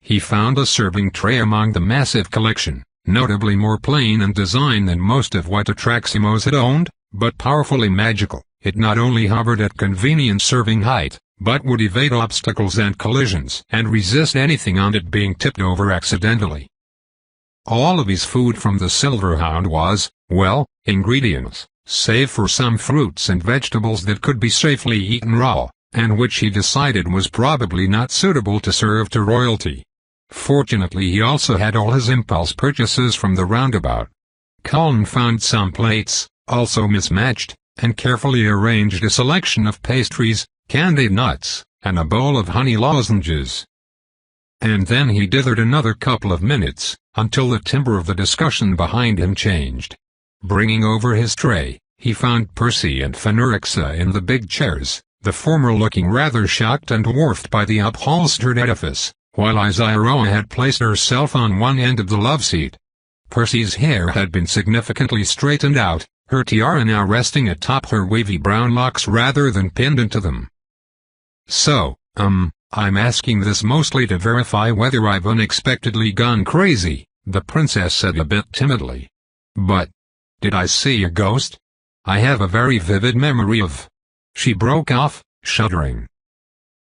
S1: He found a serving tray among the massive collection, notably more plain in design than most of what Atraximos had owned, but powerfully magical. It not only hovered at convenient serving height, but would evade obstacles and collisions and resist anything on it being tipped over accidentally. All of his food from the Silverhound was, well, ingredients, save for some fruits and vegetables that could be safely eaten raw, and which he decided was probably not suitable to serve to royalty. Fortunately, he also had all his impulse purchases from the roundabout. Colin found some plates, also mismatched, and carefully arranged a selection of pastries, candied nuts, and a bowl of honey lozenges. And then he dithered another couple of minutes, until the timbre of the discussion behind him changed. Bringing over his tray, he found Percy and Phenorixa in the big chairs, the former looking rather shocked and dwarfed by the upholstered edifice, while Isaroa had placed herself on one end of the love seat. Percy's hair had been significantly straightened out, her tiara now resting atop her wavy brown locks rather than pinned into them. "So, I'm asking this mostly to verify whether I've unexpectedly gone crazy," the princess said a bit timidly. "But, did I see a ghost? I have a very vivid memory of—" She broke off, shuddering.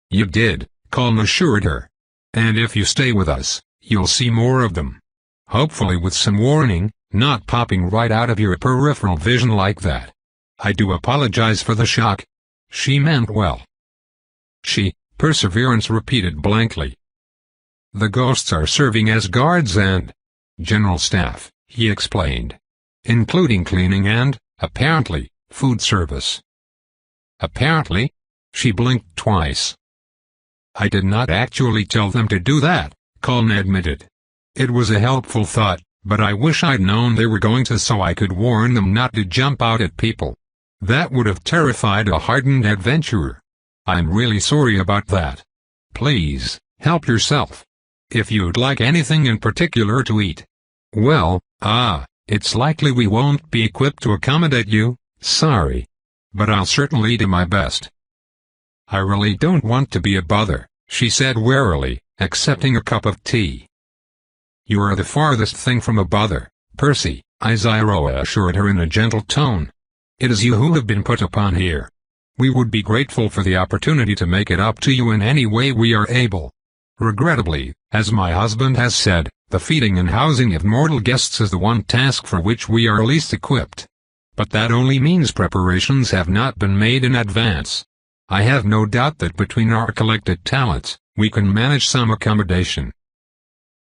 S1: "You did," Colin assured her. "And if you stay with us, you'll see more of them. Hopefully with some warning, not popping right out of your peripheral vision like that. I do apologize for the shock." She meant well. Perseverance repeated blankly. "The ghosts are serving as guards and general staff," he explained. "Including cleaning and, apparently, food service." "Apparently?" She blinked twice. "I did not actually tell them to do that," Colin admitted. "It was a helpful thought, but I wish I'd known they were going to so I could warn them not to jump out at people. That would have terrified a hardened adventurer. I'm really sorry about that. Please, help yourself. If you'd like anything in particular to eat." "Well, it's likely we won't be equipped to accommodate you, sorry. But I'll certainly do my best." "I really don't want to be a bother," she said warily, accepting a cup of tea. "You are the farthest thing from a bother, Percy," Isaroa assured her in a gentle tone. "It is you who have been put upon here. We would be grateful for the opportunity to make it up to you in any way we are able. Regrettably, as my husband has said, the feeding and housing of mortal guests is the one task for which we are least equipped. But that only means preparations have not been made in advance. I have no doubt that between our collected talents, we can manage some accommodation."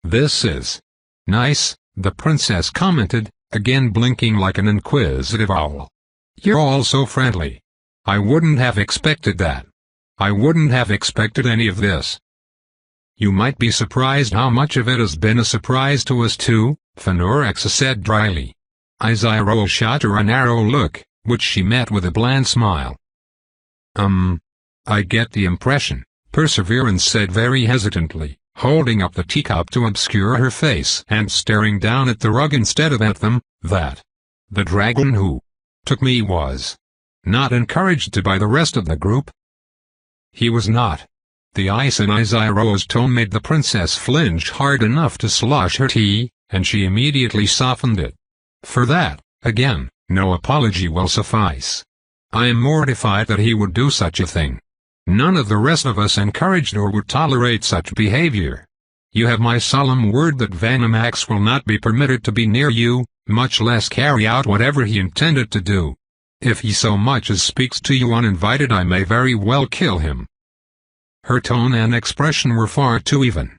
S1: "This is nice," the princess commented, again blinking like an inquisitive owl. "You're all so friendly. I wouldn't have expected that. I wouldn't have expected any of this." "You might be surprised how much of it has been a surprise to us too," Phenorixa said dryly. Isaroa shot her a narrow look, which she met with a bland smile. "I get the impression," Perseverance said very hesitantly, holding up the teacup to obscure her face and staring down at the rug instead of at them, "that the dragon who took me was not encouraged by the rest of the group." "He was not." The ice in Isaroa's tone made the princess flinch hard enough to slosh her tea, and she immediately softened it. "For that, again, no apology will suffice. I am mortified that he would do such a thing. None of the rest of us encouraged or would tolerate such behavior. You have my solemn word that Vanimax will not be permitted to be near you, much less carry out whatever he intended to do. If he so much as speaks to you uninvited, I may very well kill him." Her tone and expression were far too even.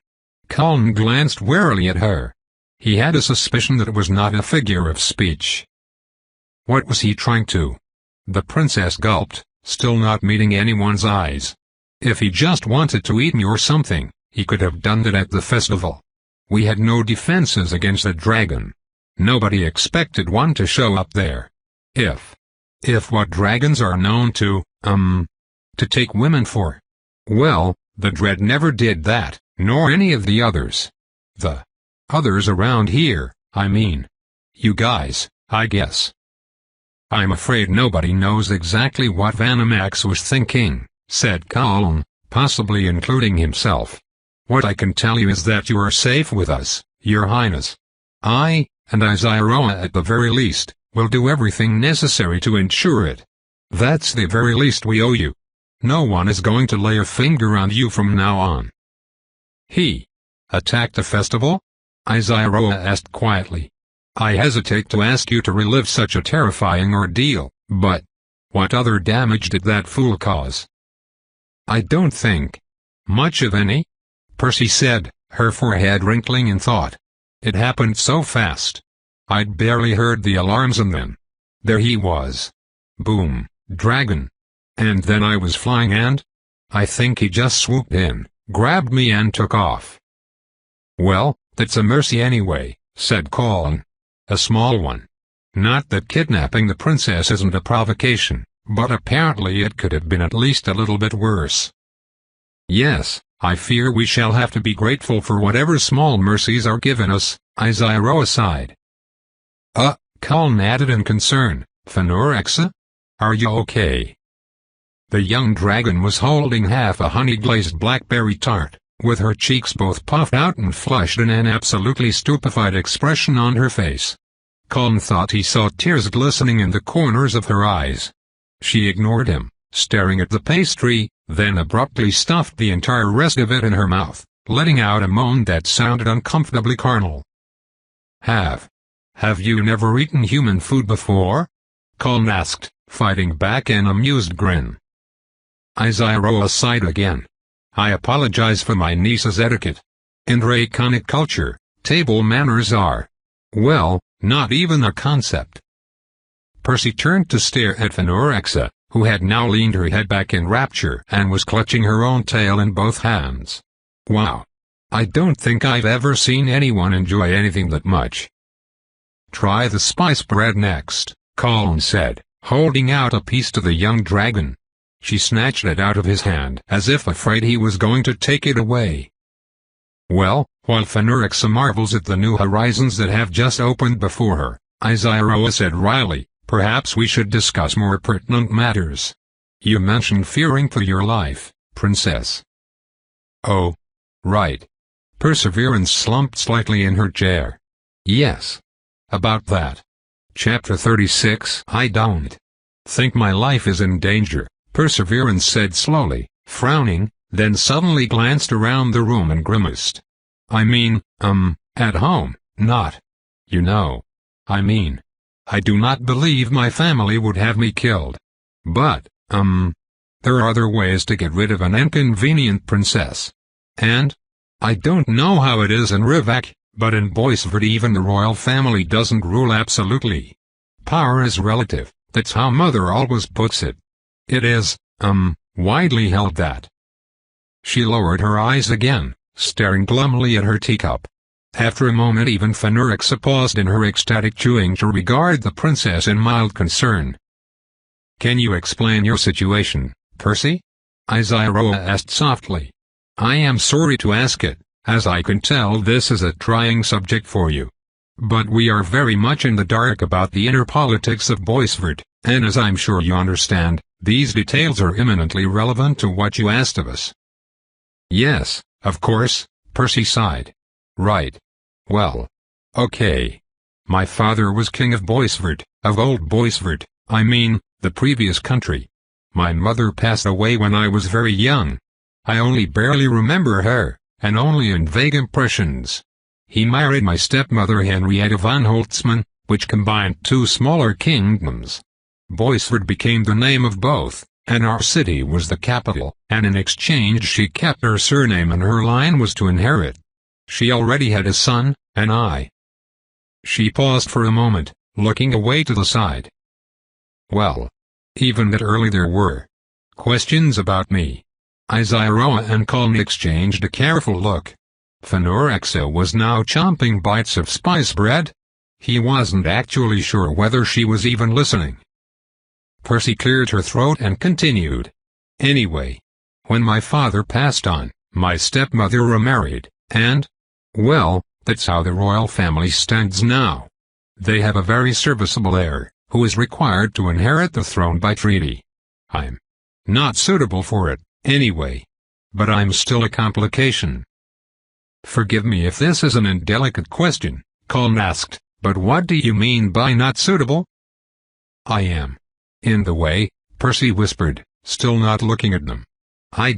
S1: Colin glanced warily at her. He had a suspicion that it was not a figure of speech. What was he trying to? The princess gulped, still not meeting anyone's eyes. "If he just wanted to eat me or something, he could have done that at the festival. We had no defenses against a dragon. Nobody expected one to show up there. If If what dragons are known to take women for. Well, the Dread never did that, nor any of the others. The others around here, I mean. You guys, I guess. I'm afraid nobody knows exactly what Vanamax was thinking, said Colin, possibly including himself. What I can tell you is that you are safe with us, Your Highness. I, and Iziaroa at the very least, will do everything necessary to ensure it. That's the very least we owe you. No one is going to lay a finger on you from now on. He attacked the festival? Iziaroa asked quietly. I hesitate to ask you to relive such a terrifying ordeal, but what other damage did that fool cause? I don't think much of any, Percy said, her forehead wrinkling in thought. It happened so fast. I'd barely heard the alarms and then there he was. Boom, dragon. And then I was flying and I think he just swooped in, grabbed me and took off. Well, that's a mercy anyway, said Colin. A small one. Not that kidnapping the princess isn't a provocation, but apparently it could have been at least a little bit worse. Yes, I fear we shall have to be grateful for whatever small mercies are given us, Iziaroa sighed. Colin added in concern, Fenorixa? Are you okay? The young dragon was holding half a honey-glazed blackberry tart, with her cheeks both puffed out and flushed and an absolutely stupefied expression on her face. Colin thought he saw tears glistening in the corners of her eyes. She ignored him, staring at the pastry, then abruptly stuffed the entire rest of it in her mouth, letting out a moan that sounded uncomfortably carnal. Have you never eaten human food before? Colin asked, fighting back an amused grin. Iziaroa sighed again. I apologize for my niece's etiquette. In draconic culture, table manners are, well, not even a concept. Percy turned to stare at Fenorixa, who had now leaned her head back in rapture and was clutching her own tail in both hands. Wow. I don't think I've ever seen anyone enjoy anything that much. Try the spice bread next, Colin said, holding out a piece to the young dragon. She snatched it out of his hand as if afraid he was going to take it away. Well, while Fenorixa marvels at the new horizons that have just opened before her, Iziaroa said wryly, perhaps we should discuss more pertinent matters. You mentioned fearing for your life, Princess. Oh. Right. Perseverance slumped slightly in her chair. Yes. About that. Chapter 36. I don't think my life is in danger, Perseverance said slowly, frowning, then suddenly glanced around the room and grimaced. I mean, at home, not. You know. I mean, I do not believe my family would have me killed. But, there are other ways to get rid of an inconvenient princess. And I don't know how it is in Rivak, but in Boisvert even the royal family doesn't rule absolutely. Power is relative, that's how Mother always puts it. It is, widely held that. She lowered her eyes again, staring glumly at her teacup. After a moment even Fenorixa paused in her ecstatic chewing to regard the princess in mild concern. Can you explain your situation, Percy? Iziaroa asked softly. I am sorry to ask it, as I can tell this is a trying subject for you. But we are very much in the dark about the inner politics of Boisvert, and as I'm sure you understand, these details are eminently relevant to what you asked of us. Yes, of course, Percy sighed. Right. Well. Okay. My father was king of Boisvert, of old Boisvert, I mean, the previous country. My mother passed away when I was very young. I only barely remember her, and only in vague impressions. He married my stepmother Henrietta von Holtzmann, which combined two smaller kingdoms. Boisvert became the name of both, and our city was the capital, and in exchange she kept her surname and her line was to inherit. She already had a son, and I. She paused for a moment, looking away to the side. Well, even that early there were questions about me. Iziaroa and Colin exchanged a careful look. Fenorixa was now chomping bites of spice bread. He wasn't actually sure whether she was even listening. Percy cleared her throat and continued. Anyway, when my father passed on, my stepmother remarried, and, well, that's how the royal family stands now. They have a very serviceable heir, who is required to inherit the throne by treaty. I'm not suitable for it, anyway. But I'm still a complication. Forgive me if this is an indelicate question, Colin asked, but what do you mean by not suitable? I am in the way, Percy whispered, still not looking at them. I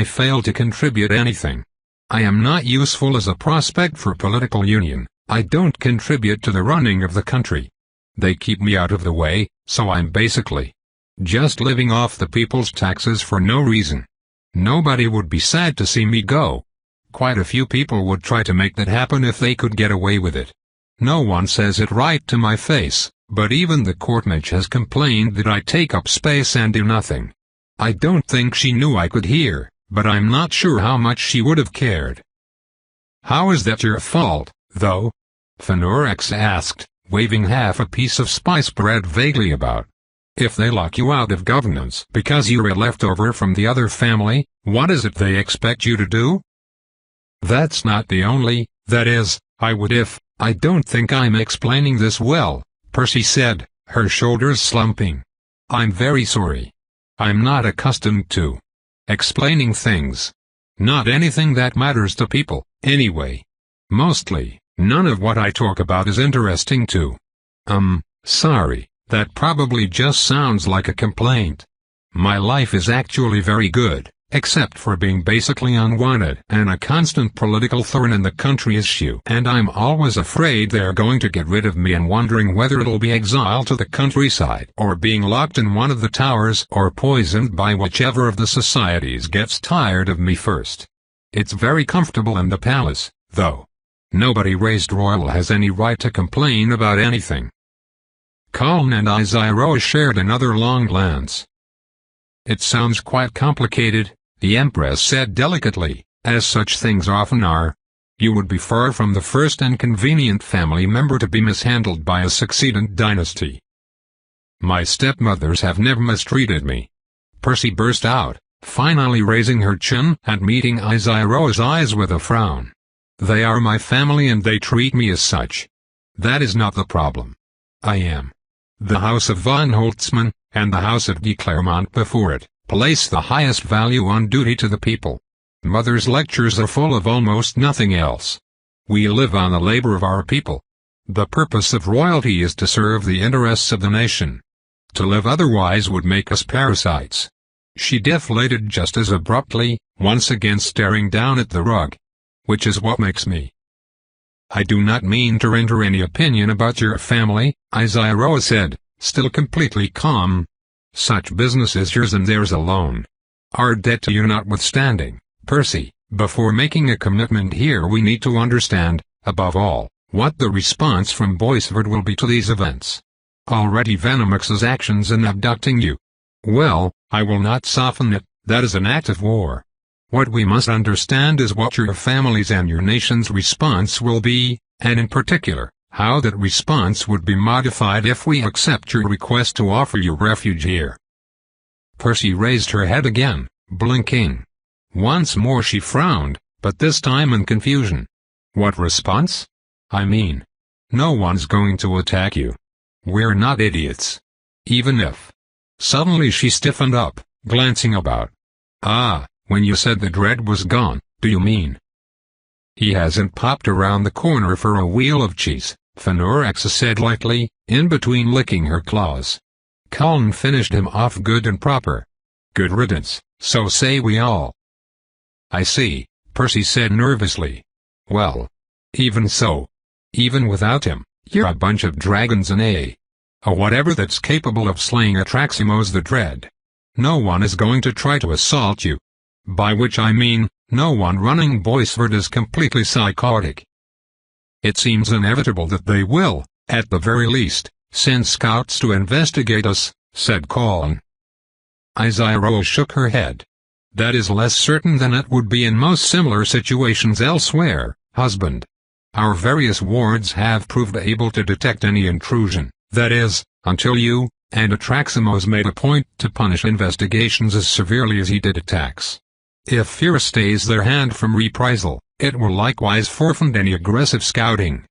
S1: fail to contribute anything. I am not useful as a prospect for political union. I don't contribute to the running of the country. They keep me out of the way, so I'm basically just living off the people's taxes for no reason. Nobody would be sad to see me go. Quite a few people would try to make that happen if they could get away with it. No one says it right to my face, but even the courtmage has complained that I take up space and do nothing. I don't think she knew I could hear, but I'm not sure how much she would have cared. How is that your fault, though? Fenor asked, waving half a piece of spice bread vaguely about. If they lock you out of governance because you're a leftover from the other family, what is it they expect you to do? That's not the only, that is, I would if, I don't think I'm explaining this well, Percy said, her shoulders slumping. I'm very sorry. I'm not accustomed to explaining things. Not anything that matters to people, anyway. Mostly, none of what I talk about is interesting to. Sorry. That probably just sounds like a complaint. My life is actually very good, except for being basically unwanted and a constant political thorn in the country issue. And I'm always afraid they're going to get rid of me and wondering whether it'll be exile to the countryside or being locked in one of the towers or poisoned by whichever of the societies gets tired of me first. It's very comfortable in the palace, though. Nobody raised royal has any right to complain about anything. Colin and Isaiah shared another long glance. It sounds quite complicated, the Empress said delicately, as such things often are. You would be far from the first inconvenient family member to be mishandled by a succeeding dynasty. My stepmothers have never mistreated me. Percy burst out, finally raising her chin and meeting Isaiah's eyes with a frown. They are my family and they treat me as such. That is not the problem. I am. The House of von Holtzmann, and the House of de Clermont before it, place the highest value on duty to the people. Mother's lectures are full of almost nothing else. We live on the labor of our people. The purpose of royalty is to serve the interests of the nation. To live otherwise would make us parasites. She deflated just as abruptly, once again staring down at the rug. Which is what makes me. I do not mean to render any opinion about your family, Isaiah said, still completely calm. Such business is yours and theirs alone. Our debt to you notwithstanding, Percy, before making a commitment here we need to understand, above all, what the response from Boisford will be to these events. Already Venomix's actions in abducting you. Well, I will not soften it, that is an act of war. What we must understand is what your family's and your nation's response will be, and in particular, how that response would be modified if we accept your request to offer you refuge here. Percy raised her head again, blinking. Once more she frowned, but this time in confusion. What response? I mean, no one's going to attack you. We're not idiots. Even if. Suddenly she stiffened up, glancing about. Ah. When you said the dread was gone, do you mean? He hasn't popped around the corner for a wheel of cheese, Fenor said lightly, in between licking her claws. Colin finished him off good and proper. Good riddance, so say we all. I see, Percy said nervously. Well. Even so. Even without him, you're a bunch of dragons and a whatever that's capable of slaying Atraximos the Dread. No one is going to try to assault you. By which I mean, no one running Boisford is completely psychotic. It seems inevitable that they will, at the very least, send scouts to investigate us, said Colin. Isaiah shook her head. That is less certain than it would be in most similar situations elsewhere, husband. Our various wards have proved able to detect any intrusion, that is, until you, and Atraximos made a point to punish investigations as severely as he did attacks. If fear stays their hand from reprisal, it will likewise forfeit any aggressive scouting.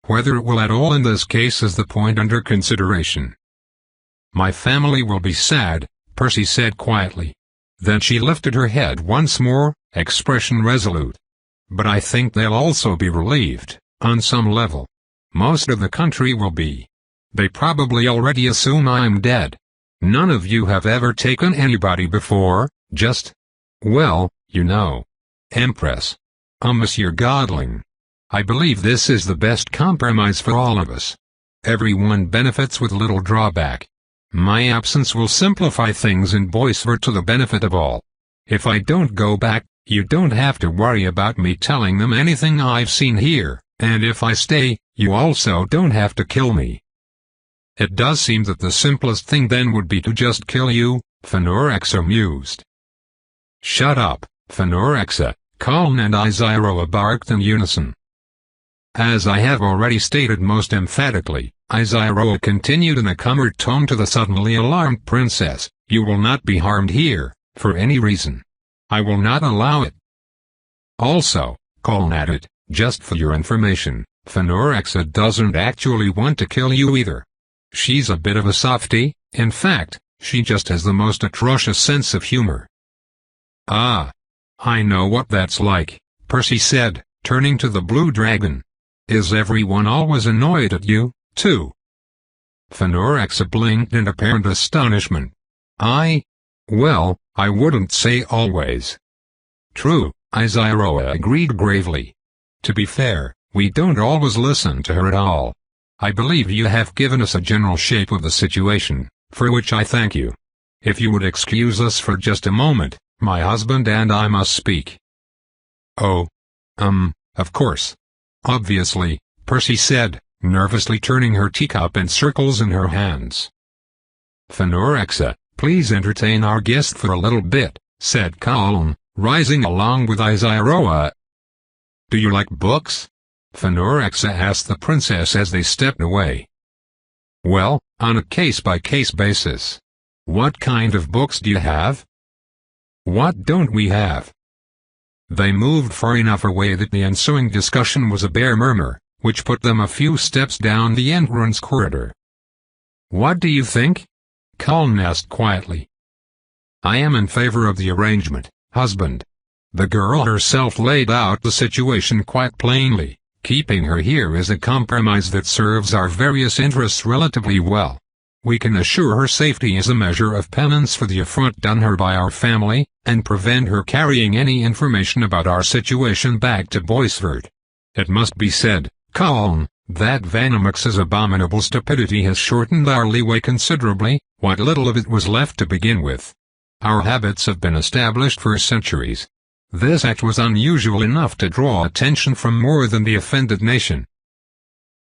S1: Whether it will at all in this case is the point under consideration. My family will be sad, Percy said quietly. Then she lifted her head once more, expression resolute. But I think they'll also be relieved, on some level. Most of the country will be. They probably already assume I'm dead. None of you have ever taken anybody before, just, well, you know. Empress. Monsieur Godling. I believe this is the best compromise for all of us. Everyone benefits with little drawback. My absence will simplify things in Boisvert to the benefit of all. If I don't go back, you don't have to worry about me telling them anything I've seen here, and if I stay, you also don't have to kill me. It does seem that the simplest thing then would be to just kill you, Phanorexa mused. Shut up, Phanorexa, Colin and Izyroa barked in unison. As I have already stated most emphatically, Izyroa continued in a calmer tone to the suddenly alarmed princess, you will not be harmed here, for any reason. I will not allow it. Also, Colin added, just for your information, Phanorexa doesn't actually want to kill you either. She's a bit of a softie, in fact, she just has the most atrocious sense of humor. Ah. I know what that's like, Percy said, turning to the blue dragon. Is everyone always annoyed at you, too? Phanorexa blinked in apparent astonishment. Well, I wouldn't say always. True, Izyroa agreed gravely. To be fair, we don't always listen to her at all. I believe you have given us a general shape of the situation, for which I thank you. If you would excuse us for just a moment, my husband and I must speak. Oh. Of course. Obviously, Percy said, nervously turning her teacup in circles in her hands. Phanorexa, please entertain our guest for a little bit, said Colin, rising along with Izyroa. Do you like books? Phanorexa asked the princess as they stepped away. Well, on a case-by-case basis. What kind of books do you have? What don't we have? They moved far enough away that the ensuing discussion was a bare murmur, which put them a few steps down the entrance corridor. What do you think? Colin asked quietly. I am in favor of the arrangement, husband. The girl herself laid out the situation quite plainly. Keeping her here is a compromise that serves our various interests relatively well. We can assure her safety as a measure of penance for the affront done her by our family, and prevent her carrying any information about our situation back to Boisvert. It must be said, Colin, that Vanamix's abominable stupidity has shortened our leeway considerably, what little of it was left to begin with. Our habits have been established for centuries. This act was unusual enough to draw attention from more than the offended nation.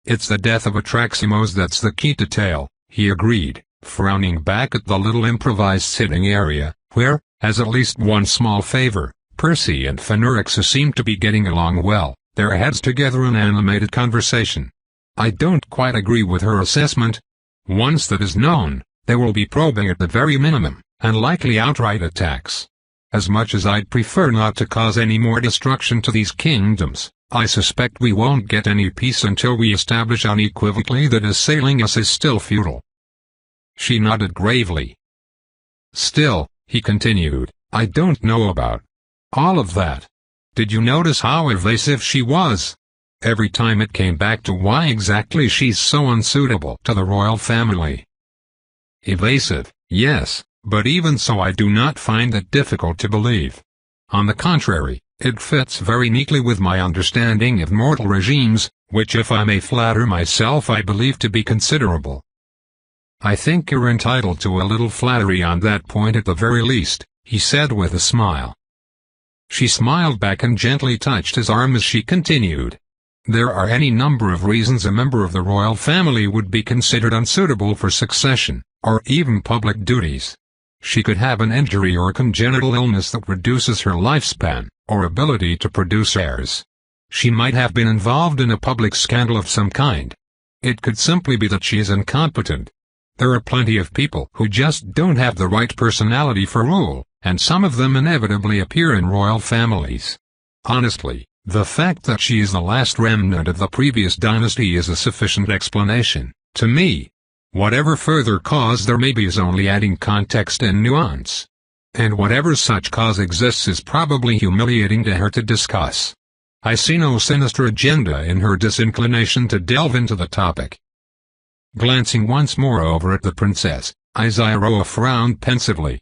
S1: It's the death of Atraximos that's the key detail, he agreed, frowning back at the little improvised sitting area, where, as at least one small favor, Percy and Phanorexa seemed to be getting along well, their heads together in animated conversation. I don't quite agree with her assessment. Once that is known, there will be probing at the very minimum, and likely outright attacks. As much as I'd prefer not to cause any more destruction to these kingdoms, I suspect we won't get any peace until we establish unequivocally that assailing us is still futile. She nodded gravely. Still, he continued, I don't know about all of that. Did you notice how evasive she was? Every time it came back to why exactly she's so unsuitable to the royal family. Evasive, yes. But even so I do not find that difficult to believe. On the contrary, it fits very neatly with my understanding of mortal regimes, which if I may flatter myself I believe to be considerable. I think you're entitled to a little flattery on that point at the very least, he said with a smile. She smiled back and gently touched his arm as she continued. There are any number of reasons a member of the royal family would be considered unsuitable for succession, or even public duties. She could have an injury or congenital illness that reduces her lifespan, or ability to produce heirs. She might have been involved in a public scandal of some kind. It could simply be that she is incompetent. There are plenty of people who just don't have the right personality for rule, and some of them inevitably appear in royal families. Honestly, the fact that she is the last remnant of the previous dynasty is a sufficient explanation, to me. Whatever further cause there may be is only adding context and nuance. And whatever such cause exists is probably humiliating to her to discuss. I see no sinister agenda in her disinclination to delve into the topic. Glancing once more over at the princess, Izairoa frowned pensively.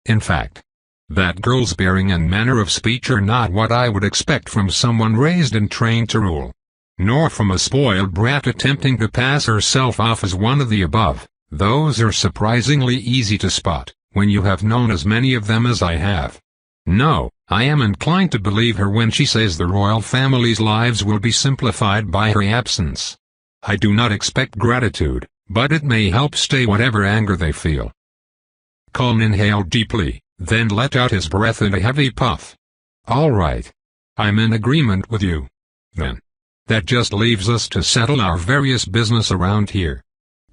S1: In fact, that girl's bearing and manner of speech are not what I would expect from someone raised and trained to rule. Nor from a spoiled brat attempting to pass herself off as one of the above. Those are surprisingly easy to spot, when you have known as many of them as I have. No, I am inclined to believe her when she says the royal family's lives will be simplified by her absence. I do not expect gratitude, but it may help stay whatever anger they feel. Cullen inhaled deeply, then let out his breath in a heavy puff. All right. I'm in agreement with you. Then. That just leaves us to settle our various business around here.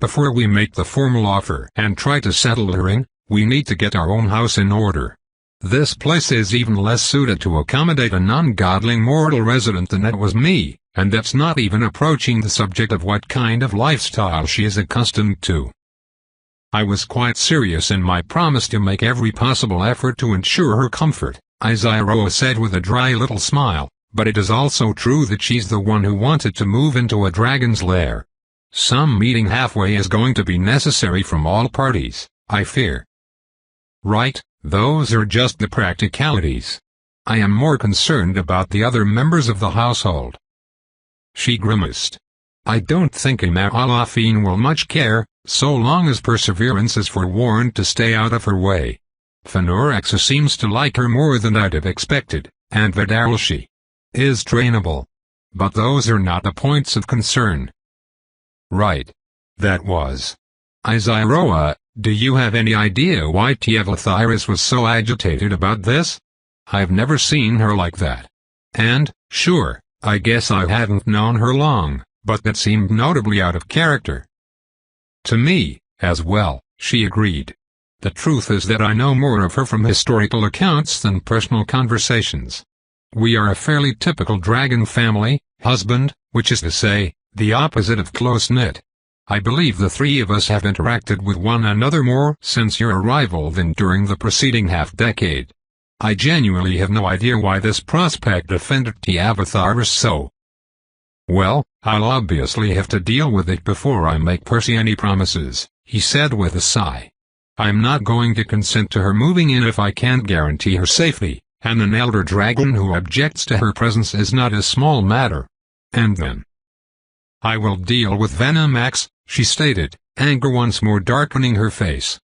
S1: Before we make the formal offer and try to settle her in, we need to get our own house in order. This place is even less suited to accommodate a non-godling mortal resident than it was me, and that's not even approaching the subject of what kind of lifestyle she is accustomed to. I was quite serious in my promise to make every possible effort to ensure her comfort, Izairoa said with a dry little smile, but it is also true that she's the one who wanted to move into a dragon's lair. Some meeting halfway is going to be necessary from all parties, I fear. Right, those are just the practicalities. I am more concerned about the other members of the household. She grimaced. I don't think Imam Alafin will much care, so long as Perseverance is forewarned to stay out of her way. Fenorixa seems to like her more than I'd have expected, and Vidalshi is trainable. But those are not the points of concern. Right. That was. Izairoa, do you have any idea why Tevathyris was so agitated about this? I've never seen her like that. And, sure, I guess I hadn't known her long, but that seemed notably out of character. To me, as well, she agreed. The truth is that I know more of her from historical accounts than personal conversations. We are a fairly typical dragon family, husband, which is to say, the opposite of close-knit. I believe the three of us have interacted with one another more since your arrival than during the preceding half-decade. I genuinely have no idea why this prospect offended Tevathyris so. Well, I'll obviously have to deal with it before I make Percy any promises, he said with a sigh. I'm not going to consent to her moving in if I can't guarantee her safety. And an elder dragon who objects to her presence is not a small matter. And then I will deal with Venomax, she stated, anger once more darkening her face.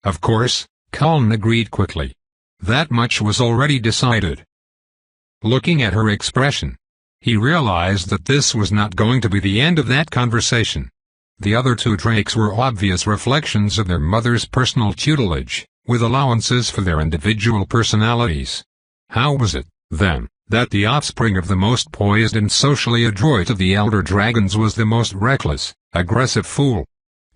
S1: Of course, Cullen agreed quickly. That much was already decided. Looking at her expression, he realized that this was not going to be the end of that conversation. The other two drakes were obvious reflections of their mother's personal tutelage, with allowances for their individual personalities. How was it, then, that the offspring of the most poised and socially adroit of the elder dragons was the most reckless, aggressive fool?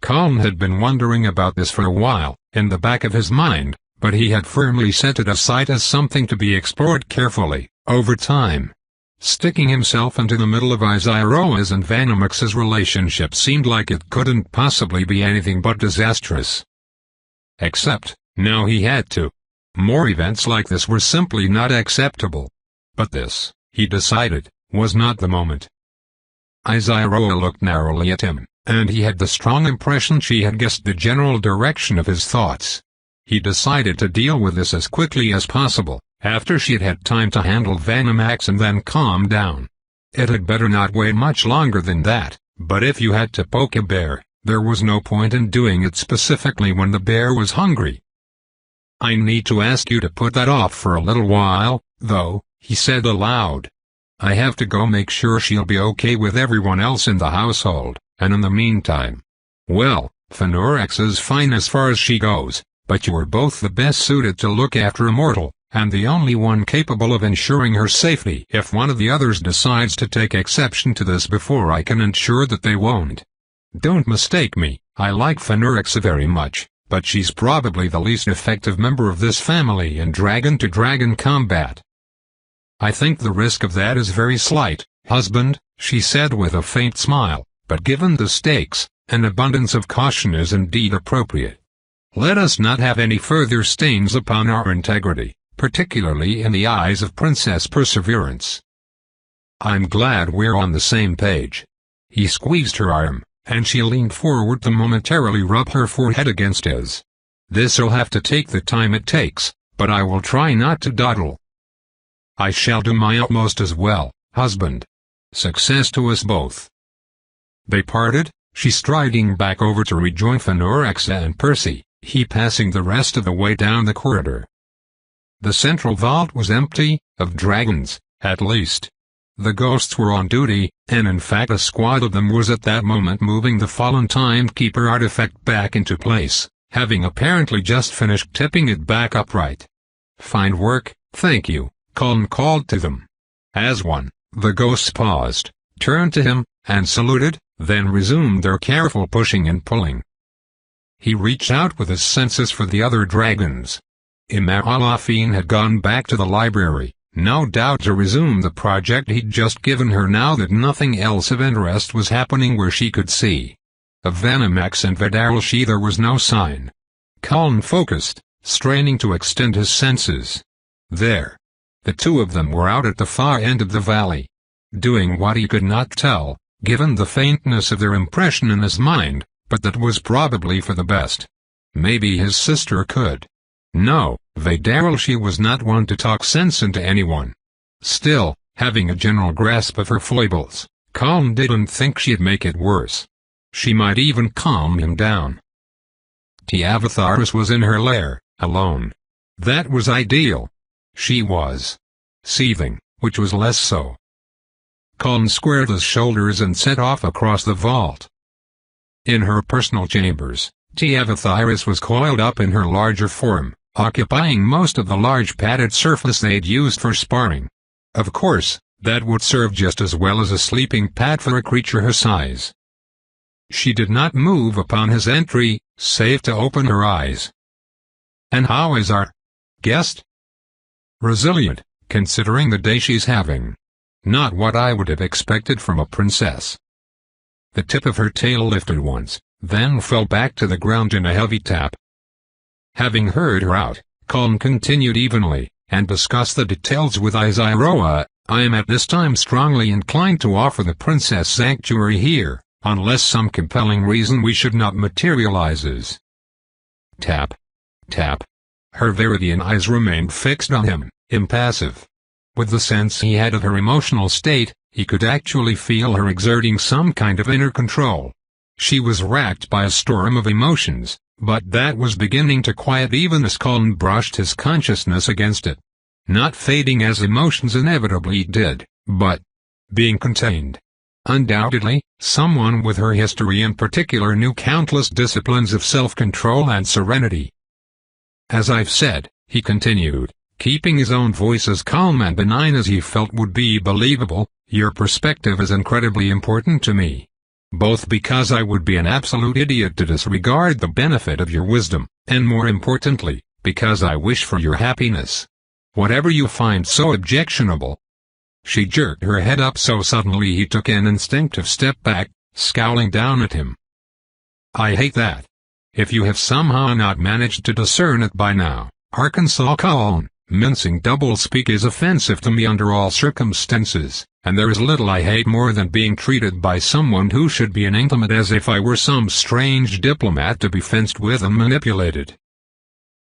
S1: Cullen had been wondering about this for a while, in the back of his mind, but he had firmly set it aside as something to be explored carefully, over time. Sticking himself into the middle of Izairoa's and Venomax's relationship seemed like it couldn't possibly be anything but disastrous. Except, now he had to. More events like this were simply not acceptable. But this, he decided, was not the moment. Izairoa looked narrowly at him, and he had the strong impression she had guessed the general direction of his thoughts. He decided to deal with this as quickly as possible, after she had had time to handle Venomax and then calm down. It had better not wait much longer than that, but if you had to poke a bear, there was no point in doing it specifically when the bear was hungry. I need to ask you to put that off for a little while, though, he said aloud. I have to go make sure she'll be okay with everyone else in the household, and in the meantime. Well, Fenorixa is fine as far as she goes, but you are both the best suited to look after a mortal, and the only one capable of ensuring her safety if one of the others decides to take exception to this before I can ensure that they won't. Don't mistake me, I like Phenurexa very much, but she's probably the least effective member of this family in dragon-to-dragon combat. I think the risk of that is very slight, husband, she said with a faint smile, but given the stakes, an abundance of caution is indeed appropriate. Let us not have any further stains upon our integrity, particularly in the eyes of Princess Perseverance. I'm glad we're on the same page. He squeezed her arm, and she leaned forward to momentarily rub her forehead against his. This'll have to take the time it takes, but I will try not to dawdle. I shall do my utmost as well, husband. Success to us both. They parted, she striding back over to rejoin Phenurexa and Percy, he passing the rest of the way down the corridor. The central vault was empty, of dragons, at least. The ghosts were on duty, and in fact a squad of them was at that moment moving the fallen timekeeper artifact back into place, having apparently just finished tipping it back upright. Fine work, thank you, Colin called to them. As one, the ghosts paused, turned to him, and saluted, then resumed their careful pushing and pulling. He reached out with his senses for the other dragons. Imalafine had gone back to the library, no doubt to resume the project he'd just given her now that nothing else of interest was happening where she could see. Of Venomex and Vidaralshi there was no sign. Colin focused, straining to extend his senses. There. The two of them were out at the far end of the valley. Doing what he could not tell, given the faintness of their impression in his mind, but that was probably for the best. Maybe his sister could. No, Vidaralshi was not one to talk sense into anyone. Still, having a general grasp of her foibles, Colin didn't think she'd make it worse. She might even calm him down. Tiavatharis was in her lair, alone. That was ideal. She was seething, which was less so. Colin squared his shoulders and set off across the vault. In her personal chambers, Tiavatharis was coiled up in her larger form, occupying most of the large padded surface they'd used for sparring. Of course, that would serve just as well as a sleeping pad for a creature her size. She did not move upon his entry, save to open her eyes. "And how is our guest?" "Resilient, considering the day she's having. Not what I would have expected from a princess." The tip of her tail lifted once, then fell back to the ground in a heavy tap. Having heard her out, Colin continued evenly, and discussed the details with Iziroa. "I am at this time strongly inclined to offer the princess sanctuary here, unless some compelling reason we should not materializes." Tap. Tap. Her Viridian eyes remained fixed on him, impassive. With the sense he had of her emotional state, he could actually feel her exerting some kind of inner control. She was racked by a storm of emotions, but that was beginning to quiet even as Colin brushed his consciousness against it. Not fading as emotions inevitably did, but being contained. Undoubtedly, someone with her history in particular knew countless disciplines of self-control and serenity. "As I've said," he continued, keeping his own voice as calm and benign as he felt would be believable, "your perspective is incredibly important to me. Both because I would be an absolute idiot to disregard the benefit of your wisdom, and more importantly, because I wish for your happiness. Whatever you find so objectionable." She jerked her head up so suddenly he took an instinctive step back, scowling down at him. "I hate that. If you have somehow not managed to discern it by now, Arkansas Colin, mincing doublespeak is offensive to me under all circumstances, and there is little I hate more than being treated by someone who should be an intimate as if I were some strange diplomat to be fenced with and manipulated."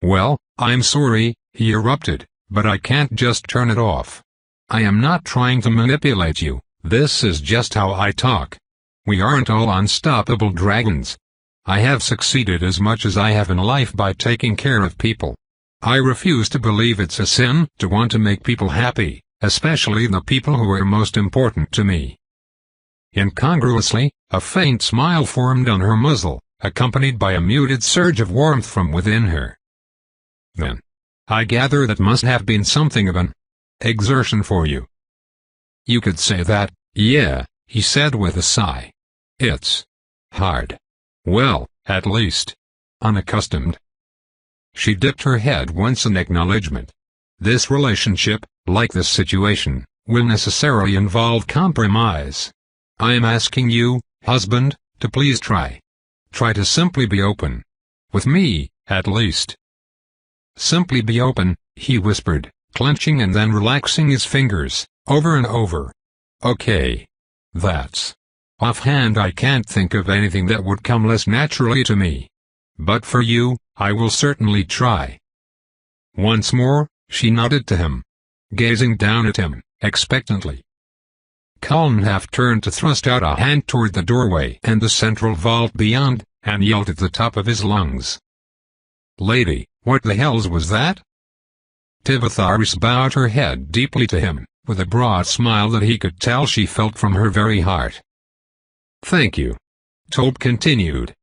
S1: "Well, I'm sorry," he erupted, "but I can't just turn it off. I am not trying to manipulate you, this is just how I talk. We aren't all unstoppable dragons. I have succeeded as much as I have in life by taking care of people. I refuse to believe it's a sin to want to make people happy, especially the people who are most important to me." Incongruously, a faint smile formed on her muzzle, accompanied by a muted surge of warmth from within her. "Then, I gather that must have been something of an exertion for you." "You could say that, yeah," he said with a sigh. "It's hard. Well, at least. Unaccustomed. She dipped her head once in acknowledgement. This relationship, like this situation, will necessarily involve compromise. I am asking you, husband, to please try. Try to simply be open. With me, at least. Simply be open, he whispered, clenching and then relaxing his fingers, over and over. Okay. That's. Offhand I can't think of anything that would come less naturally to me. But for you, I will certainly try. Once more, she nodded to him, gazing down at him, expectantly. Colin half turned to thrust out a hand toward the doorway and the central vault beyond, and yelled at the top of his lungs. Lady, what the hells was that? Tivitharis bowed her head deeply to him, with a broad smile that he could tell she felt from her very heart. Thank you. Tob continued,